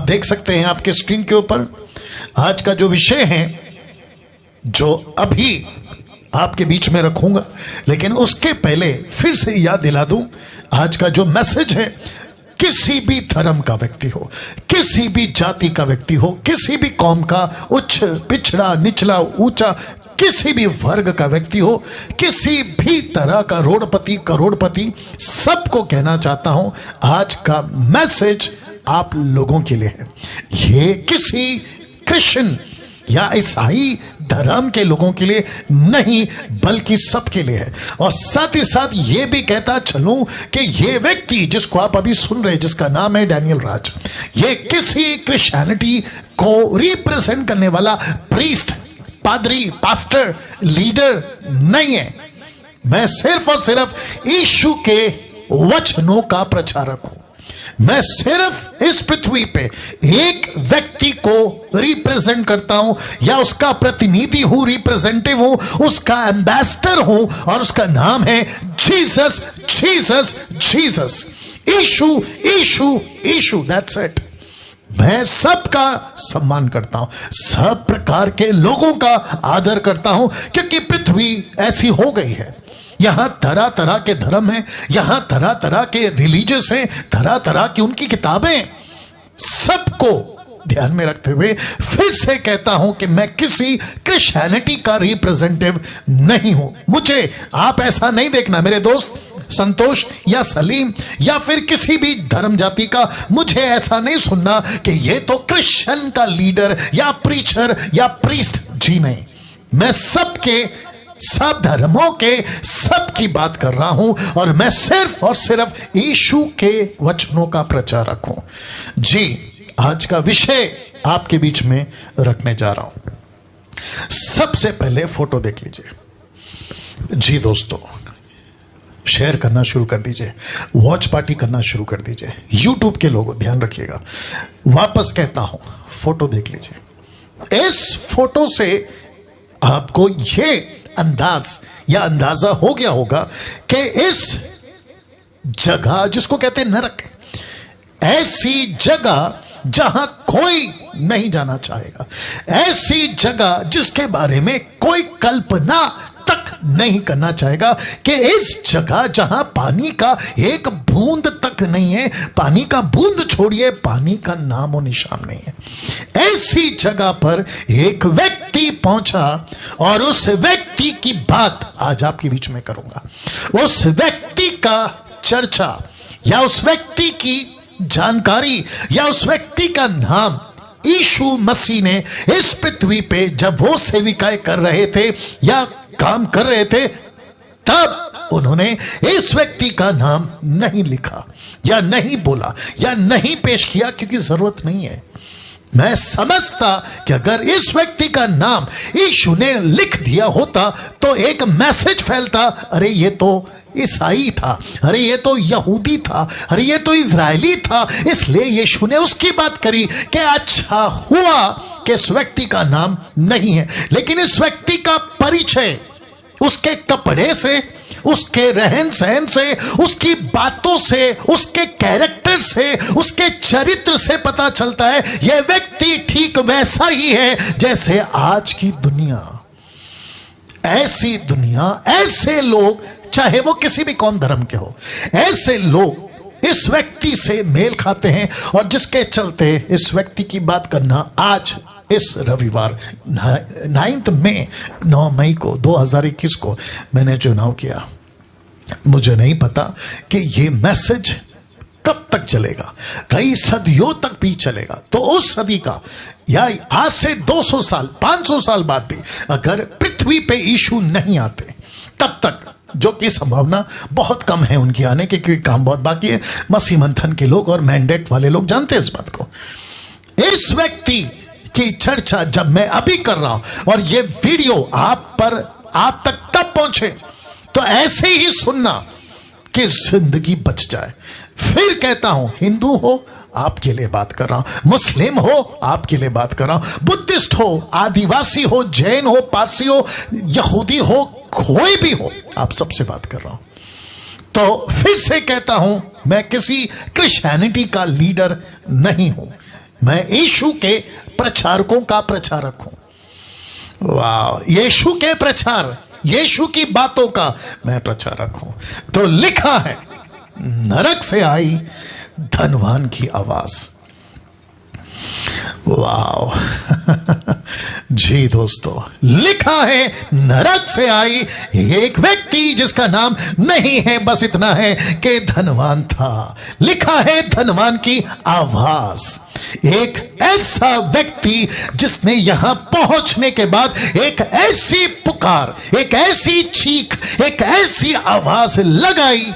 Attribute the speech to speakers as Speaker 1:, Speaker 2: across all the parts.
Speaker 1: देख सकते हैं आपके स्क्रीन के ऊपर आज का जो विषय है, जो अभी आपके बीच में रखूंगा, लेकिन उसके पहले फिर से याद दिला दूं, आज का जो मैसेज है, किसी भी धर्म का व्यक्ति हो, किसी भी जाति का व्यक्ति हो, किसी भी कौम का, उच्च पिछड़ा निचला ऊंचा, किसी भी वर्ग का व्यक्ति हो, किसी भी तरह का रोडपति करोड़पति, सबको कहना चाहता हूं आज का मैसेज आप लोगों के लिए है। ये किसी क्रिश्चियन या ईसाई धर्म के लोगों के लिए नहीं, बल्कि सबके लिए है। और साथ ही साथ ये भी कहता चलूं कि ये व्यक्ति जिसको आप अभी सुन रहे हैं, जिसका नाम है डैनियल राज, ये किसी क्रिश्चियनिटी को रिप्रेजेंट करने वाला प्रीस्ट, पादरी, पास्टर, लीडर नहीं है। मैं सिर्फ और सिर्फ यीशु के वचनों का प्रचारक हूं। मैं सिर्फ इस पृथ्वी पे एक व्यक्ति को रिप्रेजेंट करता हूं, या उसका प्रतिनिधि हूं, रिप्रेजेंटेटिव हूं, उसका एम्बेसडर हूं, और उसका नाम है Jesus, Jesus, Jesus, Yeshu, Yeshu, Yeshu. That's it. मैं सबका सम्मान करता हूं, सब प्रकार के लोगों का आदर करता हूं, क्योंकि पृथ्वी ऐसी हो गई है। यहां तरह तरह के धर्म हैं, यहां तरह तरह के रिलीजियस हैं, तरह तरह की उनकी किताबें। सबको ध्यान में रखते हुए फिर से कहता हूं कि मैं किसी क्रिश्चियनिटी का रिप्रेजेंटेटिव नहीं हूं। मुझे आप ऐसा नहीं देखना मेरे दोस्त संतोष या सलीम या फिर किसी भी धर्म जाति का, मुझे ऐसा नहीं सुनना कि ये तो क्रिश्चियन का लीडर या प्रीचर या प्रीस्ट। जी नहीं, मैं सबके, सब धर्मों के, सब की बात कर रहा हूं, और मैं सिर्फ और सिर्फ यीशु के वचनों का प्रचारक हूं। जी, आज का विषय आपके बीच में रखने जा रहा हूं। सबसे पहले फोटो देख लीजिए। जी दोस्तों, शेयर करना शुरू कर दीजिए, वॉच पार्टी करना शुरू कर दीजिए। यूट्यूब के लोगों ध्यान रखिएगा, वापस कहता हूं, फोटो देख लीजिए। इस फोटो से आपको ये अंदाज या अंदाजा हो गया होगा कि इस जगह जिसको कहते हैं नरक, ऐसी जगह जहां कोई नहीं जाना चाहेगा, ऐसी जगह जिसके बारे में कोई कल्पना तक नहीं करना चाहेगा, कि इस जगह जहां पानी का एक बूंद तक नहीं है, पानी का बूंद छोड़िए, पानी का नामो निशान नहीं है, ऐसी जगह पर एक व्यक्ति पहुंचा, और उस व्यक्ति की बात आज आपके बीच में करूंगा। उस व्यक्ति का चर्चा या उस व्यक्ति की जानकारी या उस व्यक्ति का नाम यीशु मसीह ने इस पृथ्वी पे जब वो सेविकाएं कर रहे थे या काम कर रहे थे, तब उन्होंने इस व्यक्ति का नाम नहीं लिखा या नहीं बोला या नहीं पेश किया, क्योंकि जरूरत नहीं है। मैं समझता कि अगर इस व्यक्ति का नाम यीशु ने लिख दिया होता तो एक मैसेज फैलता, अरे ये तो ईसाई था, अरे ये तो यहूदी था, अरे ये तो इजरायली था, इसलिए यीशु ने उसकी बात करी कि अच्छा हुआ कि इस व्यक्ति का नाम नहीं है। लेकिन इस व्यक्ति का परिचय उसके कपड़े से, उसके रहन सहन से, उसकी बातों से, उसके कैरेक्टर से, उसके चरित्र से पता चलता है यह व्यक्ति ठीक वैसा ही है जैसे आज की दुनिया। ऐसी दुनिया, ऐसे लोग, चाहे वो किसी भी कौम धर्म के हो, ऐसे लोग इस व्यक्ति से मेल खाते हैं, और जिसके चलते इस व्यक्ति की बात करना आज इस रविवार 9 मई को 2021 को मैंने चुनाव किया। मुझे नहीं पता कि ये मैसेज कब तक चलेगा, कई सदियों तक भी चलेगा। तो उस सदी का या आज से 200 साल 500 साल बाद भी अगर पृथ्वी पे यीशु नहीं आते, तब तक, जो कि संभावना बहुत कम है उनकी आने की, क्योंकि काम बहुत बाकी है, मसीह मंथन के लोग और मैंडेट वाले लोग जानते हैं इस बात को। इस व्यक्ति की चर्चा जब मैं अभी कर रहा हूं और ये वीडियो आप तक तब पहुंचे तो ऐसे ही सुनना कि जिंदगी बच जाए। फिर कहता हूं, हिंदू हो आपके लिए बात कर रहा हूं, मुस्लिम हो आपके लिए बात कर रहा हूं, बुद्धिस्ट हो, आदिवासी हो, जैन हो, पारसी हो, यहूदी हो, कोई भी हो, आप सबसे बात कर रहा हूं। तो फिर से कहता हूं, मैं किसी क्रिश्चियनिटी का लीडर नहीं हूं। मैं यीशु के प्रचारकों का प्रचारक हूं। वाह, यीशु के प्रचार, यीशु की बातों का मैं प्रचारक हूं। तो लिखा है नरक से आई धनवान की आवाज। वाह जी दोस्तों, लिखा है नरक से आई एक व्यक्ति जिसका नाम नहीं है, बस इतना है कि धनवान था। लिखा है धनवान की आवाज, एक ऐसा व्यक्ति जिसने यहां पहुंचने के बाद एक ऐसी पुकार, एक ऐसी चीख, एक ऐसी आवाज लगाई,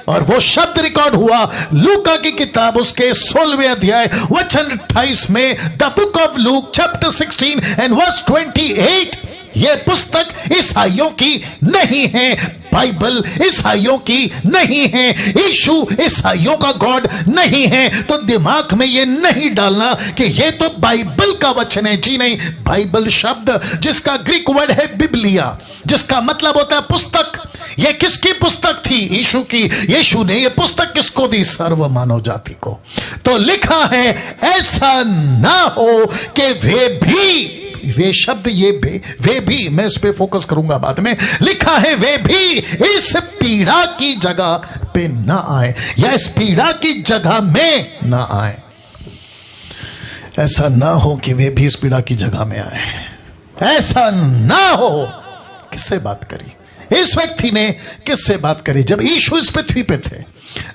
Speaker 1: और वो शब्द रिकॉर्ड हुआ लूका की किताब उसके 16वें अध्याय वचन 28 में, the book of Luke chapter 16 and verse 28। ये पुस्तक ईसाइयों की नहीं है, बाइबल ईसाइयों की नहीं है, यीशु ईसाइयों का गॉड नहीं है। तो दिमाग में ये नहीं डालना कि ये तो बाइबल का वचन है। जी नहीं, बाइबल शब्द जिसका ग्रीक वर्ड है बिब्लिया, जिसका मतलब होता है पुस्तक। ये किसकी पुस्तक थी? यीशु की। यीशु ने ये पुस्तक किसको दी? सर्व मानव जाति को। तो लिखा है ऐसा ना हो कि वे शब्द, ये वे भी, मैं इस पे फोकस करूंगा बाद में। लिखा है वे भी इस पीड़ा की जगह पे ना आए, या इस पीड़ा की जगह में ना आए। ऐसा ना हो कि वे भी इस पीड़ा की जगह में आए। ऐसा ना हो। किससे बात करी इस व्यक्ति ने? किससे बात करी? जब यीशु इस पृथ्वी पे थे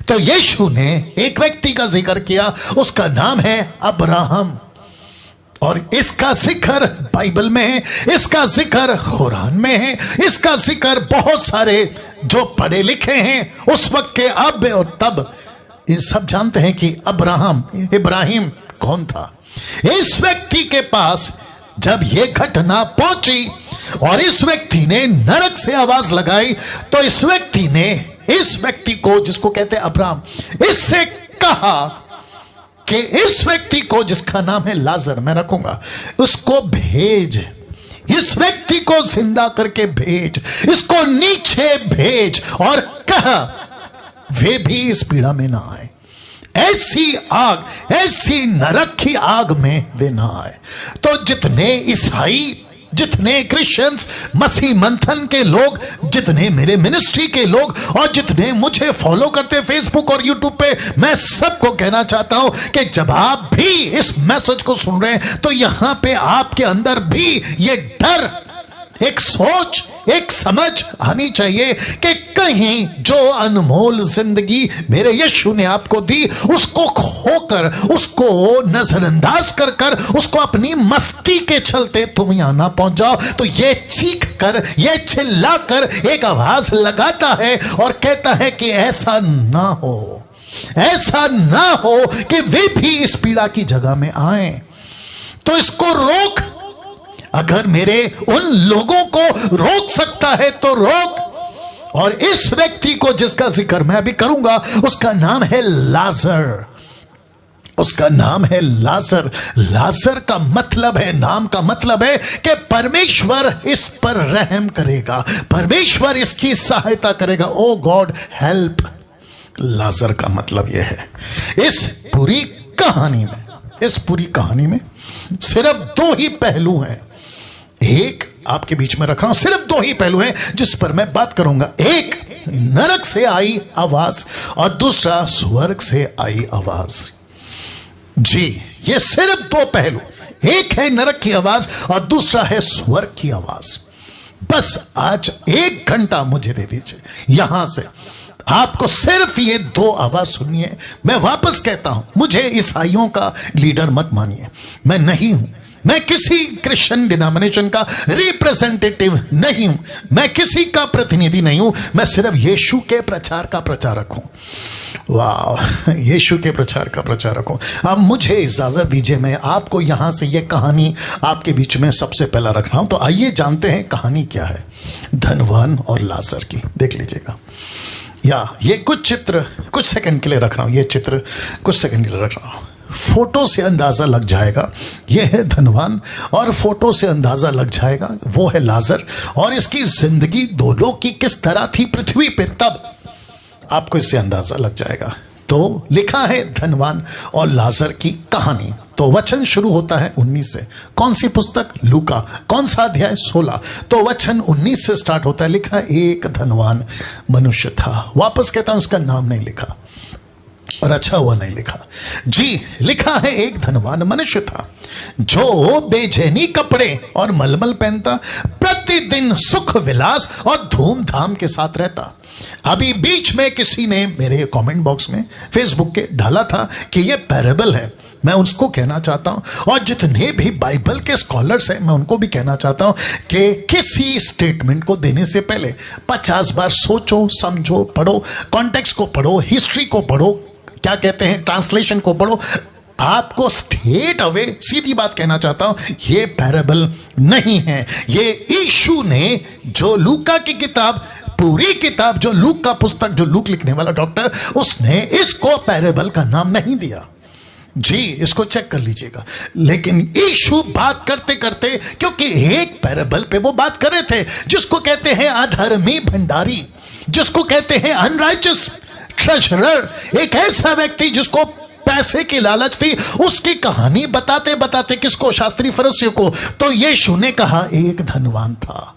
Speaker 1: तो यीशु ने एक व्यक्ति का जिक्र किया, उसका नाम है अब्राहम। और इसका जिक्र बाइबल में है, इसका जिक्र कुरान में है, इसका जिक्र बहुत सारे जो पढ़े लिखे हैं उस वक्त के अब और तब, ये सब जानते हैं कि इब्राहिम कौन था। इस व्यक्ति के पास जब यह घटना पहुंची और इस व्यक्ति ने नरक से आवाज लगाई, तो इस व्यक्ति ने इस व्यक्ति को, जिसको कहते हैं अब्राहम, इससे कहा कि इस व्यक्ति को, जिसका नाम है लाजर, मैं रखूंगा, उसको भेज, इस व्यक्ति को जिंदा करके भेज, इसको नीचे भेज और कहा वे भी इस पीड़ा में ना आए। ऐसी आग, ऐसी नरक की आग में वे ना आए। तो जितने ईसाई, जितने क्रिश्चियंस, मसीह मंथन के लोग, जितने मेरे मिनिस्ट्री के लोग और जितने मुझे फॉलो करते फेसबुक और यूट्यूब पे, मैं सबको कहना चाहता हूं कि जब आप भी इस मैसेज को सुन रहे हैं तो यहां पे आपके अंदर भी ये डर, एक सोच, एक समझ आनी चाहिए कि कहीं जो अनमोल जिंदगी मेरे यीशु ने आपको दी, उसको खोकर, उसको नजरअंदाज कर कर, उसको अपनी मस्ती के चलते तुम यहां ना पहुंच जाओ। तो ये चीख कर, ये चिल्ला कर एक आवाज लगाता है और कहता है कि ऐसा ना हो, ऐसा ना हो कि वे भी इस पीड़ा की जगह में आए। तो इसको रोक। अगर मेरे उन लोगों को रोक सकता है तो रोक। और इस व्यक्ति को जिसका जिक्र मैं अभी करूंगा, उसका नाम है लाजर। उसका नाम है लाजर। लाजर का मतलब है, नाम का मतलब है कि परमेश्वर इस पर रहम करेगा, परमेश्वर इसकी सहायता करेगा। ओ गॉड हेल्प। लाजर का मतलब यह है। इस पूरी कहानी में सिर्फ दो ही पहलू हैं। एक आपके बीच में रख रहा हूं, सिर्फ दो ही पहलू हैं जिस पर मैं बात करूंगा। एक नरक से आई आवाज और दूसरा स्वर्ग से आई आवाज। जी, ये सिर्फ दो पहलू, एक है नरक की आवाज और दूसरा है स्वर्ग की आवाज। बस आज 1 घंटा मुझे दे दीजिए, यहां से आपको सिर्फ ये 2 आवाज सुननी है। मैं वापस कहता हूं, मुझे ईसाइयों का लीडर मत मानिए, मैं नहीं हूं। मैं किसी क्रिश्चियन डिनोमिनेशन का रिप्रेजेंटेटिव नहीं हूं, मैं किसी का प्रतिनिधि नहीं हूं। मैं सिर्फ यीशु के प्रचार का प्रचारक हूं। वाह, यीशु के प्रचार का प्रचारक हूं। अब मुझे इजाजत दीजिए, मैं आपको यहां से ये कहानी आपके बीच में सबसे पहला रख रहा हूं। तो आइए जानते हैं कहानी क्या है धनवान और लाजर की। देख लीजिएगा, या ये कुछ चित्र कुछ सेकंड के लिए रख रहा हूं, ये चित्र कुछ सेकंड के लिए रख रहा हूं। फोटो से अंदाजा लग जाएगा यह है धनवान, और फोटो से अंदाजा लग जाएगा वो है लाजर, और इसकी जिंदगी दोनों की किस तरह थी पृथ्वी पे, तब आपको इससे अंदाजा लग जाएगा। तो लिखा है धनवान और लाजर की कहानी। तो वचन शुरू होता है 19 से। कौन सी पुस्तक? लूका। कौन सा अध्याय? 16। तो वचन 19 से स्टार्ट होता है। लिखा एक धनवान मनुष्य था। वापस कहता हूं, उसका नाम नहीं लिखा और अच्छा हुआ नहीं लिखा जी। लिखा है एक धनवान मनुष्य था जो बेचैनी कपड़े और मलमल पहनता, प्रतिदिन सुख विलास और धूमधाम के साथ रहता। अभी बीच में किसी ने मेरे कमेंट बॉक्स में फेसबुक के डाला था कि यह पैरेबल है। मैं उसको कहना चाहता हूं, और जितने भी बाइबल के स्कॉलर्स हैं मैं उनको भी कहना चाहता हूं कि किसी स्टेटमेंट को देने से पहले 50 बार सोचो, समझो, पढ़ो, कॉन्टेक्स्ट को पढ़ो, हिस्ट्री को पढ़ो, क्या कहते हैं, ट्रांसलेशन को पढ़ो। आपको स्ट्रेट अवे सीधी बात कहना चाहता हूं, ये पैरेबल नहीं है। ये यीशु ने जो लूका की किताब, पूरी किताब जो लूक का पुस्तक, जो लूक लिखने वाला डॉक्टर, उसने इसको पैरेबल का नाम नहीं दिया जी। इसको चेक कर लीजिएगा। लेकिन यीशु बात करते करते, क्योंकि एक पैरेबल पे वो बात कर रहे थे जिसको कहते हैं अधर्मी भंडारी, जिसको कहते हैं अनराइचस ट्रेजरर, एक ऐसा व्यक्ति जिसको पैसे की लालच थी। उसकी कहानी बताते बताते किसको? शास्त्री फरीसियों को। तो यीशु ने कहा एक धनवान था,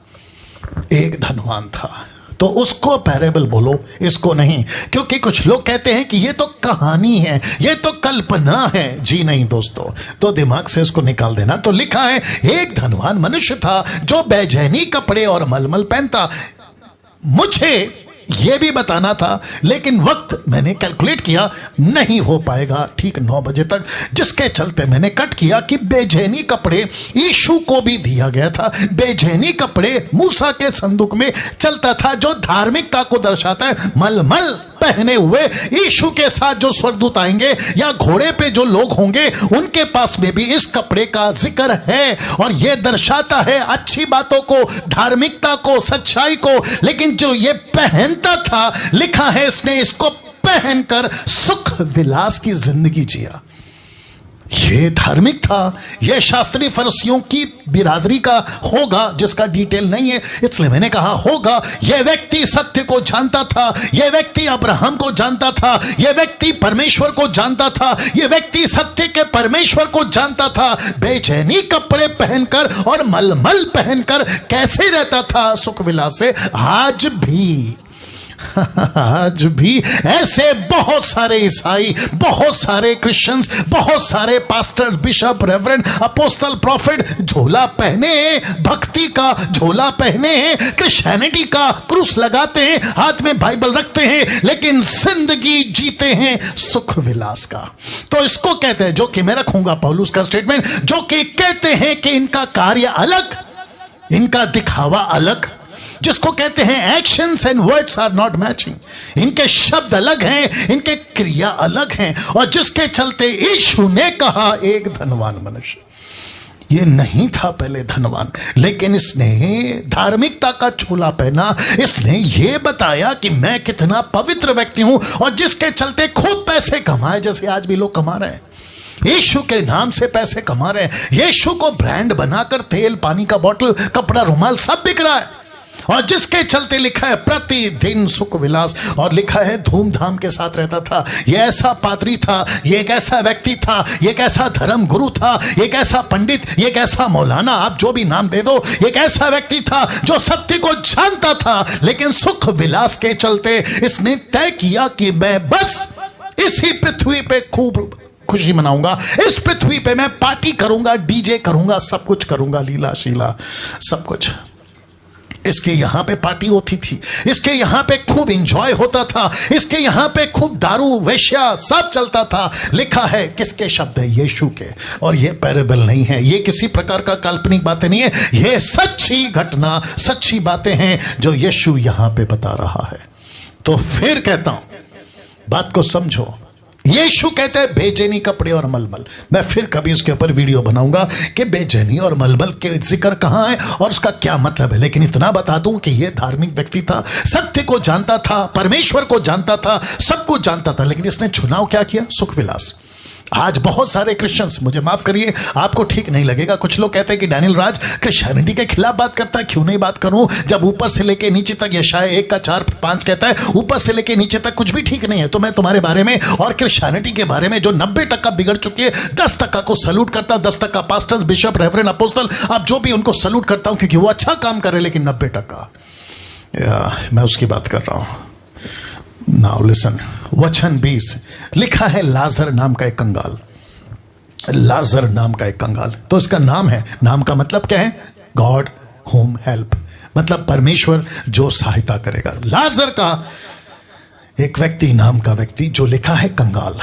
Speaker 1: एक धनवान था। तो उसको पैरेबल बोलो, इसको नहीं। क्योंकि कुछ लोग कहते हैं कि ये तो कहानी है, ये तो कल्पना है। जी नहीं दोस्तों, तो दिमाग से इसको निकाल देना। तो लिखा है एक धनवान मनुष्य था जो बेचैनी कपड़े और मलमल पहनता। मुझे यह भी बताना था, लेकिन वक्त मैंने कैलकुलेट किया नहीं हो पाएगा ठीक 9 बजे तक, जिसके चलते मैंने कट किया कि बेचैनी कपड़े यीशु को भी दिया गया था। बेचैनी कपड़े मूसा के संदूक में चलता था, जो धार्मिकता को दर्शाता है। मलमल पहने हुए यीशु के साथ जो स्वर्गदूत आएंगे या घोड़े पे जो लोग होंगे, उनके पास में भी इस कपड़े का जिक्र है, और यह दर्शाता है अच्छी बातों को, धार्मिकता को, सच्चाई को। लेकिन जो ये पहनता था, लिखा है इसने इसको पहनकर सुख विलास की जिंदगी जिया। ये धार्मिक था, यह शास्त्री फरीसियों की बिरादरी का होगा, जिसका डिटेल नहीं है, इसलिए मैंने कहा होगा। यह व्यक्ति सत्य को जानता था, यह व्यक्ति अब्राहम को जानता था, यह व्यक्ति परमेश्वर को जानता था, यह व्यक्ति सत्य के परमेश्वर को जानता था। बेचैनी कपड़े पहनकर और मलमल पहनकर कैसे रहता था सुख विलास से। आज भी ऐसे बहुत सारे ईसाई, बहुत सारे क्रिश्चियंस, बहुत सारे pastor, bishop, reverend, apostle, profit झोला पहने, भक्ति का झोला पहने, क्रिश्चियनिटी का क्रूस लगाते हैं, हाथ में बाइबल रखते हैं, लेकिन जिंदगी जीते हैं सुख विलास का। तो इसको कहते हैं, जो कि मैं रखूंगा पौलुस का स्टेटमेंट, जो कि कहते हैं कि इनका कार्य अलग, इनका दिखावा अलग, जिसको कहते हैं actions and words are not matching. इनके शब्द अलग हैं, इनके क्रिया अलग हैं, और जिसके चलते यीशु ने कहा एक धनवान मनुष्य। ये नहीं था पहले धनवान, लेकिन इसने धार्मिकता का छोला पहना। इसने ये बताया कि मैं कितना पवित्र व्यक्ति हूं, और जिसके चलते खूब पैसे कमाए, जैसे आज भी लोग कमा रहे हैं। यीशु के नाम से पैसे कमा रहे हैं। यीशु को ब्रांड बनाकर तेल, पानी का बोतल, कपड़ा, रुमाल सब बिक रहा है, और जिसके चलते लिखा है प्रतिदिन सुख विलास, और लिखा है धूमधाम के साथ रहता था। यह ऐसा पादरी था, यह एक ऐसा व्यक्ति था, यह एक ऐसा धर्म गुरु था, एक ऐसा पंडित, एक ऐसा मौलाना, आप जो भी नाम दे दो, एक ऐसा व्यक्ति था जो सत्य को जानता था। लेकिन सुख विलास के चलते इसने तय किया कि मैं बस इसी पृथ्वी पे खूब खुशी मनाऊंगा, इस पृथ्वी पे मैं पार्टी करूंगा, डीजे करूंगा, सब कुछ करूंगा, लीला शीला सब कुछ। इसके यहां पे पार्टी होती थी, इसके यहां पे खूब एंजॉय होता था, इसके यहां पे खूब दारू, वेश्या सब चलता था। लिखा है किसके शब्द है? यीशु के। और ये पैरेबल नहीं है, ये किसी प्रकार का काल्पनिक बातें नहीं है, ये सच्ची घटना, सच्ची बातें हैं जो यीशु यहां पे बता रहा है। तो फिर कहता हूं, बात को समझो। यीशु कहते हैं बेचैनी कपड़े और मलमल। मैं फिर कभी इसके ऊपर वीडियो बनाऊंगा कि बेचैनी और मलमल के जिक्र कहां है और उसका क्या मतलब है। लेकिन इतना बता दूं कि यह धार्मिक व्यक्ति था, सत्य को जानता था, परमेश्वर को जानता था, सब कुछ जानता था, लेकिन इसने चुनाव क्या किया? सुख विलास। आज बहुत सारे क्रिश्चियंस, मुझे माफ करिए, आपको ठीक नहीं लगेगा, कुछ लोग कहते हैं कि डैनियल राज क्रिश्चियनिटी के खिलाफ बात करता है। क्यों नहीं बात करूं, जब ऊपर से लेके नीचे तक यशाया 1:4-5 कहता है ऊपर से लेके नीचे तक कुछ भी ठीक नहीं है। तो मैं तुम्हारे बारे में और क्रिश्चियनिटी के बारे में जो 90% बिगड़ चुकी है, 10% को सल्यूट करता, 10% पास्टर्स, बिशप, रेवरेंड, अपोस्टल, आप जो भी उनको सल्यूट करता हूं, क्योंकि वो अच्छा काम कर रहे हैं। लेकिन 90% मैं उसकी बात कर रहा हूं। नाउ लिसन, वचन 20 लिखा है, लाजर नाम का एक कंगाल, लाजर नाम का एक कंगाल। तो इसका नाम है, नाम का मतलब क्या है? गॉड होम हेल्प, मतलब परमेश्वर जो सहायता करेगा। लाजर का एक व्यक्ति, नाम का व्यक्ति, जो लिखा है कंगाल,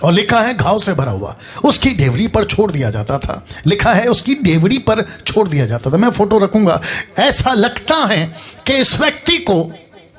Speaker 1: और लिखा है घाव से भरा हुआ, उसकी डेवरी पर छोड़ दिया जाता था। लिखा है उसकी डेवरी पर छोड़ दिया जाता था। मैं फोटो रखूंगा। ऐसा लगता है कि इस व्यक्ति को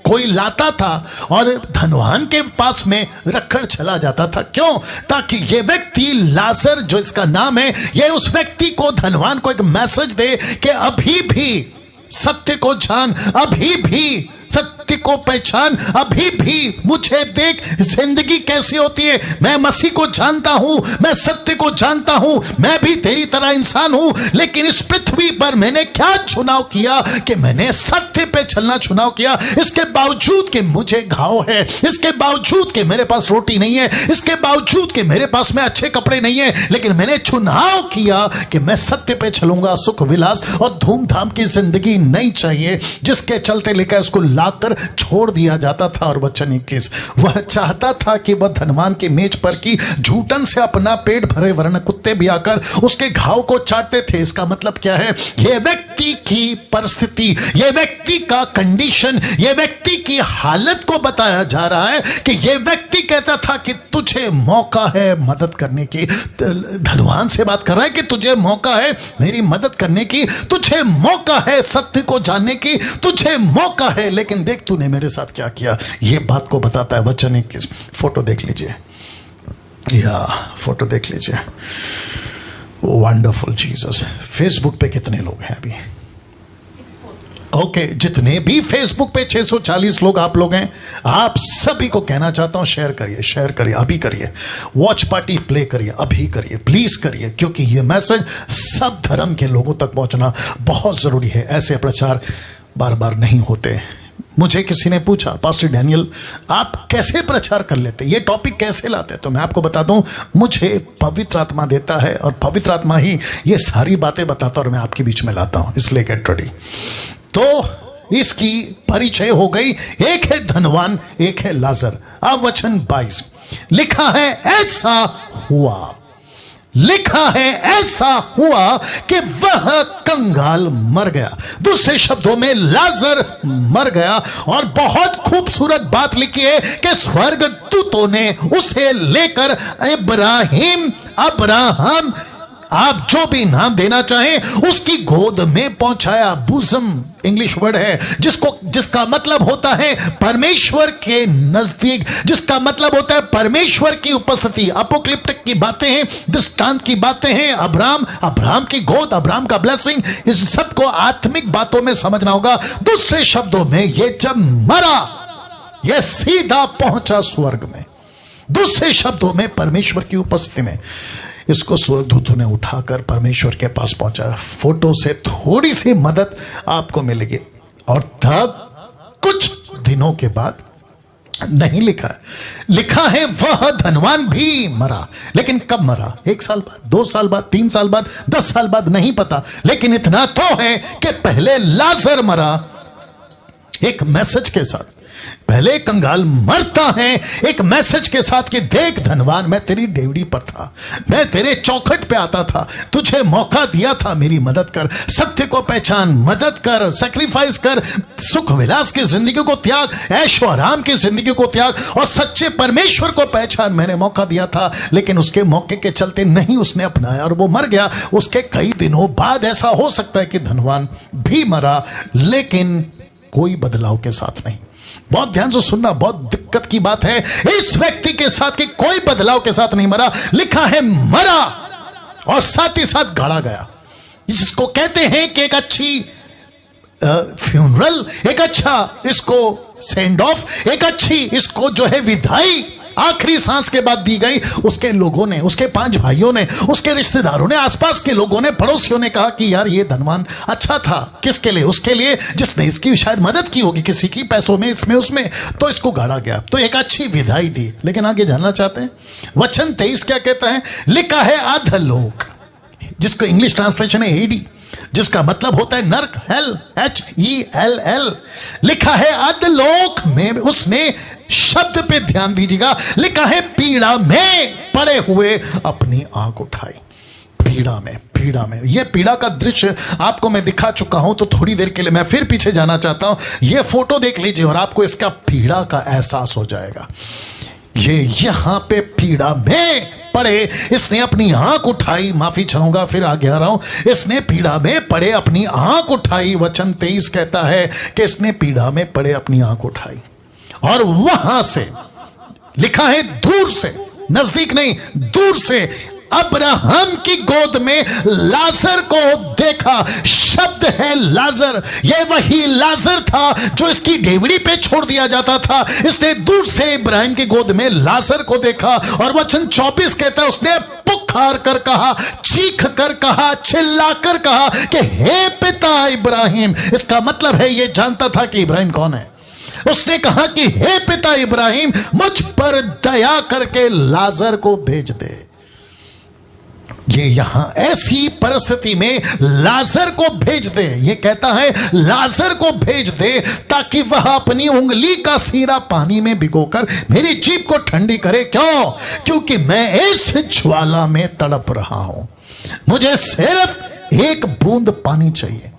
Speaker 1: कोई लाता था और धनवान के पास में रखकर चला जाता था। क्यों? ताकि ये व्यक्ति लाजर, जो इसका नाम है, ये उस व्यक्ति को, धनवान को, एक मैसेज दे कि अभी भी सत्य को जान, अभी भी सत्य को पहचान, अभी भी मुझे देख, जिंदगी कैसी होती है। मैं मसीह को जानता हूं, मैं सत्य को जानता हूं, मैं भी तेरी तरह इंसान हूं, लेकिन इस पृथ्वी पर मैंने क्या चुनाव किया कि मैंने सत्य पे चलना चुनाव किया। इसके बावजूद कि मुझे घाव है, इसके बावजूद कि मेरे पास रोटी नहीं है, इसके बावजूद कि मेरे पास में अच्छे कपड़े नहीं है, लेकिन मैंने चुनाव किया कि मैं सत्य पे चलूंगा। सुख विलास और धूमधाम की जिंदगी नहीं चाहिए, जिसके चलते लेकर उसको लाकर छोड़ दिया जाता था। और वचन 21, वह चाहता था कि वह धनवान के मेज पर की झूठन से अपना पेट भरे, वरन कुत्ते भी आकर उसके घाव को चाटते थे। इसका मतलब क्या है? यह व्यक्ति की परिस्थिति, यह व्यक्ति का कंडीशन, यह व्यक्ति की हालत को बताया जा रहा है कि यह व्यक्ति कहता था कि तुझे मौका है मदद करने की। धनवान से बात कर रहा है कि तुझे मौका है मेरी मदद करने की, तुझे मौका है सत्य को जानने की, तुझे मौका है, लेकिन देख तूने मेरे साथ क्या किया। यह बात को बताता है वचन 21। फोटो देख लीजिए, या फोटो देख लीजिए। Wonderful Jesus. फेसबुक पे कितने लोग हैं अभी? ओके, जितने भी फेसबुक पे 640 लोग आप लोग हैं, आप सभी को कहना चाहता हूं, शेयर करिए, शेयर करिए, अभी करिए। वॉच पार्टी प्ले करिए, अभी करिए, प्लीज करिए, क्योंकि यह मैसेज सब धर्म के लोगों तक पहुंचना बहुत जरूरी है। ऐसे प्रचार बार बार नहीं होते। मुझे किसी ने पूछा, पास्टर डैनियल आप कैसे प्रचार कर लेते, ये टॉपिक कैसे लाते? तो मैं आपको बता दूं, मुझे पवित्र आत्मा देता है, और पवित्र आत्मा ही ये सारी बातें बताता है, और मैं आपके बीच में लाता हूं। इसलिए गेट रेडी। तो इसकी परिचय हो गई। एक है धनवान, एक है लाजर। अब वचन 22 लिखा है, ऐसा हुआ, लिखा है ऐसा हुआ कि वह कंगाल मर गया। दूसरे शब्दों में लाजर मर गया। और बहुत खूबसूरत बात लिखी है कि स्वर्गदूतों ने उसे लेकर इब्राहिम, अब्राहम, आप जो भी नाम देना चाहें, उसकी गोद में पहुंचाया। बुज़म इंग्लिश वर्ड है जिसका मतलब होता है परमेश्वर के नजदीक, जिसका मतलब होता है परमेश्वर की उपस्थिति। अपोक्लिप्टिक की बातें हैं, दृष्टांत की बातें हैं। अब्राहम की गोद, अब्राहम का ब्लेसिंग, इस सबको आत्मिक बातों में समझना होगा। दूसरे शब्दों में, ये जब मरा, यह सीधा पहुंचा स्वर्ग में। दूसरे शब्दों में, परमेश्वर की उपस्थिति में इसको स्वर्गदूतों ने उठाकर परमेश्वर के पास पहुंचा। फोटो से थोड़ी सी मदद आपको मिलेगी। और तब कुछ दिनों के बाद, नहीं लिखा है, लिखा है वह धनवान भी मरा। लेकिन कब मरा? 1 साल बाद, 2 साल बाद, 3 साल बाद, 10 साल बाद, नहीं पता। लेकिन इतना तो है कि पहले लाजर मरा एक मैसेज के साथ। पहले कंगाल मरता है एक मैसेज के साथ कि देख धनवान, मैं तेरी डेवड़ी पर था, मैं तेरे चौखट पे आता था, तुझे मौका दिया था, मेरी मदद कर, सत्य को पहचान, मदद कर, सैक्रिफाइस कर, सुख विलास की जिंदगी को त्याग, ऐशो आराम की जिंदगी को त्याग, और सच्चे परमेश्वर को पहचान। मैंने मौका दिया था, लेकिन उसके मौके के चलते नहीं उसने अपनाया और वो मर गया। उसके कई दिनों बाद ऐसा हो सकता है कि धनवान भी मरा, लेकिन कोई बदलाव के साथ नहीं। बहुत ध्यान से सुनना, बहुत दिक्कत की बात है इस व्यक्ति के साथ कि कोई बदलाव के साथ नहीं मरा। लिखा है मरा और साथ ही साथ गाड़ा गया। जिसको कहते हैं कि एक अच्छी फ्यूनरल, एक अच्छा इसको सेंड ऑफ, एक अच्छी इसको जो है विदाई आखिरी सांस के बाद दी गई, उसके लोगों ने, उसके 5 भाइयों ने, उसके रिश्तेदारों ने, आसपास के लोगों ने, पड़ोसियों ने कहा कि यार ये धनवान अच्छा था। किसके लिए? उसके लिए जिसने इसकी शायद मदद की होगी, किसी की पैसों में, इसमें उसमें, तो इसको गाड़ा गया। तो एक अच्छी विदाई दी। लेकिन आगे जानना चाहते हैं वचन 23 क्या कहता है? लिखा है अधोलोक, जिसको इंग्लिश ट्रांसलेशन है हेडी, जिसका मतलब होता है नरक, हेल, HELL। लिखा है अधोलोक में उसने, शब्द पे ध्यान दीजिएगा, लिखा है पीड़ा में पड़े हुए अपनी आंख उठाई। पीड़ा में, पीड़ा में। यह पीड़ा का दृश्य आपको मैं दिखा चुका हूं, तो थोड़ी देर के लिए मैं फिर पीछे जाना चाहता हूं। यह फोटो देख लीजिए और आपको इसका पीड़ा का एहसास हो जाएगा। ये यहां पे पीड़ा में पड़े, इसने अपनी आंख उठाई, माफी चाहूंगा फिर आगे आ रहा हूं, इसने पीड़ा में पड़े अपनी आंख उठाई। वचन 23 कहता है कि इसने पीड़ा में पड़े अपनी आंख उठाई, और वहां से लिखा है दूर से, नजदीक नहीं, दूर से अब्राहम की गोद में लाजर को देखा। शब्द है लाजर, यह वही लाजर था जो इसकी डेवड़ी पे छोड़ दिया जाता था। इसने दूर से इब्राहिम की गोद में लाजर को देखा, और वचन 24 कहता है उसने पुकार कर कहा, चीख कर कहा, चिल्ला कर कहा कि हे पिता इब्राहिम। इसका मतलब है यह जानता था कि इब्राहिम कौन है। उसने कहा कि हे पिता इब्राहिम, मुझ पर दया करके लाजर को भेज दे। ये यहां ऐसी परिस्थिति में लाजर को भेज दे, ये कहता है लाजर को भेज दे ताकि वह अपनी उंगली का सीरा पानी में भिगोकर मेरी जीभ को ठंडी करे। क्यों? क्योंकि मैं इस ज्वाला में तड़प रहा हूं, मुझे सिर्फ एक बूंद पानी चाहिए।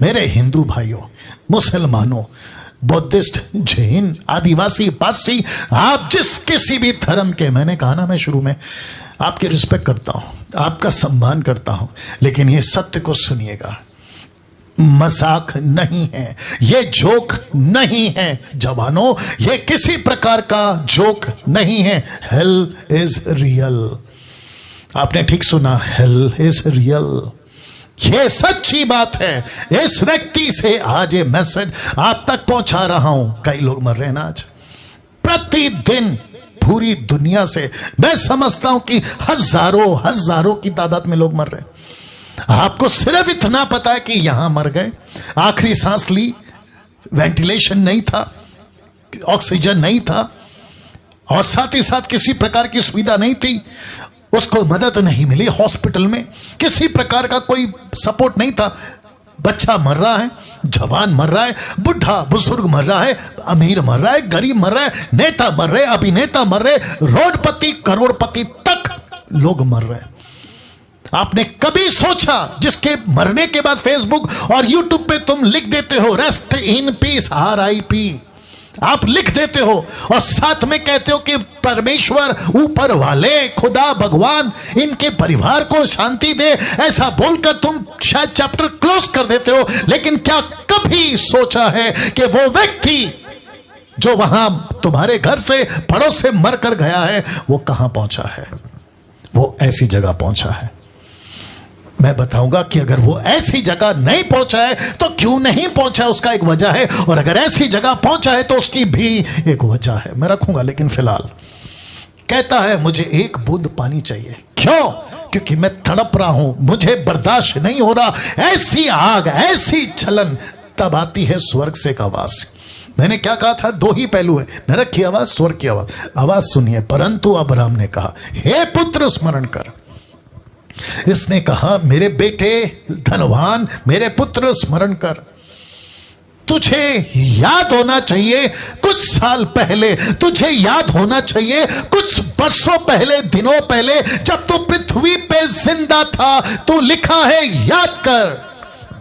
Speaker 1: मेरे हिंदू भाइयों, मुसलमानों, बुद्धिस्ट, जैन, आदिवासी, पारसी, आप जिस किसी भी धर्म के, मैंने कहा ना मैं शुरू में आपकी रिस्पेक्ट करता हूं, आपका सम्मान करता हूं, लेकिन ये सत्य को सुनिएगा, मजाक नहीं है, ये जोक नहीं है जवानों, ये किसी प्रकार का जोक नहीं है। Hell is real. आपने ठीक सुना, हेल इज रियल। ये सच्ची बात है। इस व्यक्ति से आज ये मैसेज आप तक पहुंचा रहा हूं। कई लोग मर रहे हैं ना आज, प्रतिदिन पूरी दुनिया से मैं समझता हूं कि हजारों की तादाद में लोग मर रहे हैं। आपको सिर्फ इतना पता है कि यहां मर गए, आखिरी सांस ली, वेंटिलेशन नहीं था, ऑक्सीजन नहीं था, और साथ ही साथ किसी प्रकार की सुविधा नहीं थी, उसको मदद नहीं मिली हॉस्पिटल में, किसी प्रकार का कोई सपोर्ट नहीं था। बच्चा मर रहा है, जवान मर रहा है, बुढ़ा बुजुर्ग मर रहा है, अमीर मर रहा है, गरीब मर रहा है, नेता मर रहे, अभिनेता मर रहे, रोडपति करोड़पति तक लोग मर रहे हैं। आपने कभी सोचा जिसके मरने के बाद फेसबुक और यूट्यूब पे तुम लिख देते हो रेस्ट इन पीस, RIP, आप लिख देते हो और साथ में कहते हो कि परमेश्वर, ऊपर वाले, खुदा, भगवान इनके परिवार को शांति दे, ऐसा बोलकर तुम शायद चैप्टर क्लोज कर देते हो। लेकिन क्या कभी सोचा है कि वो व्यक्ति जो वहां तुम्हारे घर से, पड़ोस से मर कर गया है, वो कहां पहुंचा है? वो ऐसी जगह पहुंचा है। मैं बताऊंगा कि अगर वो ऐसी जगह नहीं पहुंचा है तो क्यों नहीं पहुंचा, उसका एक वजह है, और अगर ऐसी जगह पहुंचा है तो उसकी भी एक वजह है। मैं रखूंगा, लेकिन फिलहाल कहता है मुझे एक बूंद पानी चाहिए। क्यों? क्योंकि मैं तड़प रहा हूं, मुझे बर्दाश्त नहीं हो रहा। ऐसी आग, ऐसी जलन, तब आती है स्वर्ग से एक आवाज। मैंने क्या कहा था? 2 ही पहलू है, नरक की आवाज, स्वर्ग की आवाज। आवाज सुनिए। परंतु अब्राहम ने कहा, हे पुत्र स्मरण कर। इसने कहा, मेरे बेटे धनवान, मेरे पुत्र स्मरण कर, तुझे याद होना चाहिए कुछ साल पहले, तुझे याद होना चाहिए कुछ वर्षों पहले, दिनों पहले, जब तू पृथ्वी पे जिंदा था, तू लिखा है याद कर।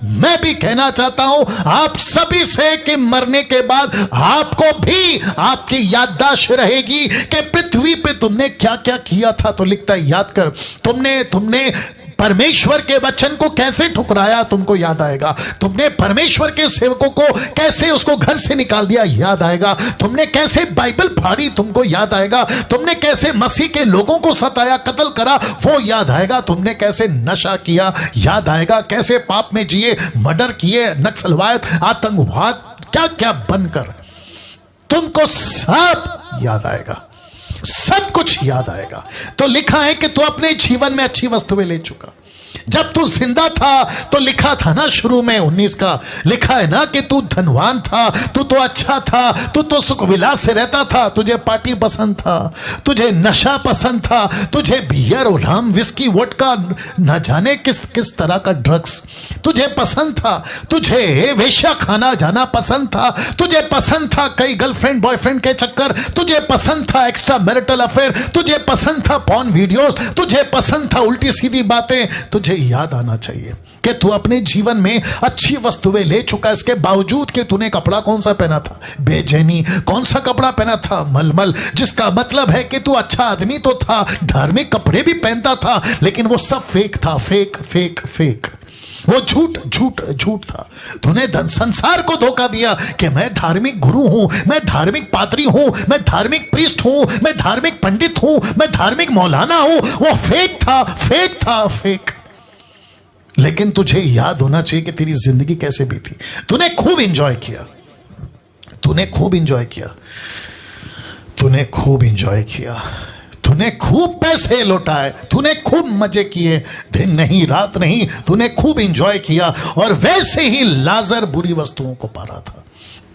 Speaker 1: मैं भी कहना चाहता हूं आप सभी से कि मरने के बाद आपको भी आपकी याददाश्त रहेगी कि पृथ्वी पे तुमने क्या क्या किया था। तो लिखता है याद कर। तुमने परमेश्वर के वचन को कैसे ठुकराया, तुमको याद आएगा। तुमने परमेश्वर के सेवकों को कैसे उसको घर से निकाल दिया, याद आएगा। तुमने कैसे बाइबल फाड़ी, तुमको याद आएगा। तुमने कैसे मसीह के लोगों को सताया, कत्ल करा, वो याद आएगा। तुमने कैसे नशा किया, याद आएगा। कैसे पाप में जिए, मर्डर किए, नक्सलवाद, आतंकवाद, क्या क्या बनकर, तुमको सब याद आएगा। सब कुछ याद आएगा। तो लिखा है कि तू अपने जीवन में अच्छी वस्तुएं ले चुका। जब तू जिंदा था तो लिखा था ना शुरू में 19 का, लिखा है ना कि तू धनवान था, तू तो अच्छा था, तू तो सुख विलास से रहता था, तुझे पार्टी पसंद था, तुझे नशा पसंद था, तुझे बियर और राम विस्की वोडका न जाने किस किस तरह का ड्रग्स तुझे पसंद था, तुझे वेश्या खाना जाना पसंद था, तुझे पसंद था कई गर्लफ्रेंड बॉयफ्रेंड के चक्कर, तुझे पसंद था एक्स्ट्रा मैरिटल अफेयर, तुझे पसंद था पॉर्न वीडियोस, तुझे पसंद था उल्टी सीधी बातें। तुझे याद आना चाहिए कि तू अपने जीवन में अच्छी वस्तुएं ले चुका, इसके बावजूद कि तूने कपड़ा कौन सा पहना था, बेचैनी। कौन सा कपड़ा पहना था, मलमल, जिसका मतलब है कि तू अच्छा आदमी तो था, धार्मिक कपड़े भी पहनता था, लेकिन वो सब फेक था, फेक फेक फेक। वो झूठ झूठ झूठ था। तूने संसार को धोखा दिया कि मैं धार्मिक गुरु हूं, मैं धार्मिक पादरी हूं, मैं धार्मिक प्रीस्ट हूं, मैं धार्मिक पंडित हूं, मैं धार्मिक मौलाना हूं। वो फेक था, फेक था, फेक। लेकिन तुझे याद होना चाहिए कि तेरी जिंदगी कैसे बीती। तूने खूब एंजॉय किया, तूने खूब एंजॉय किया, तूने खूब एंजॉय किया, तूने खूब पैसे लौटाए, तूने खूब मजे किए, दिन नहीं रात नहीं, तूने खूब एंजॉय किया। और वैसे ही लाजर बुरी वस्तुओं को पा रहा था।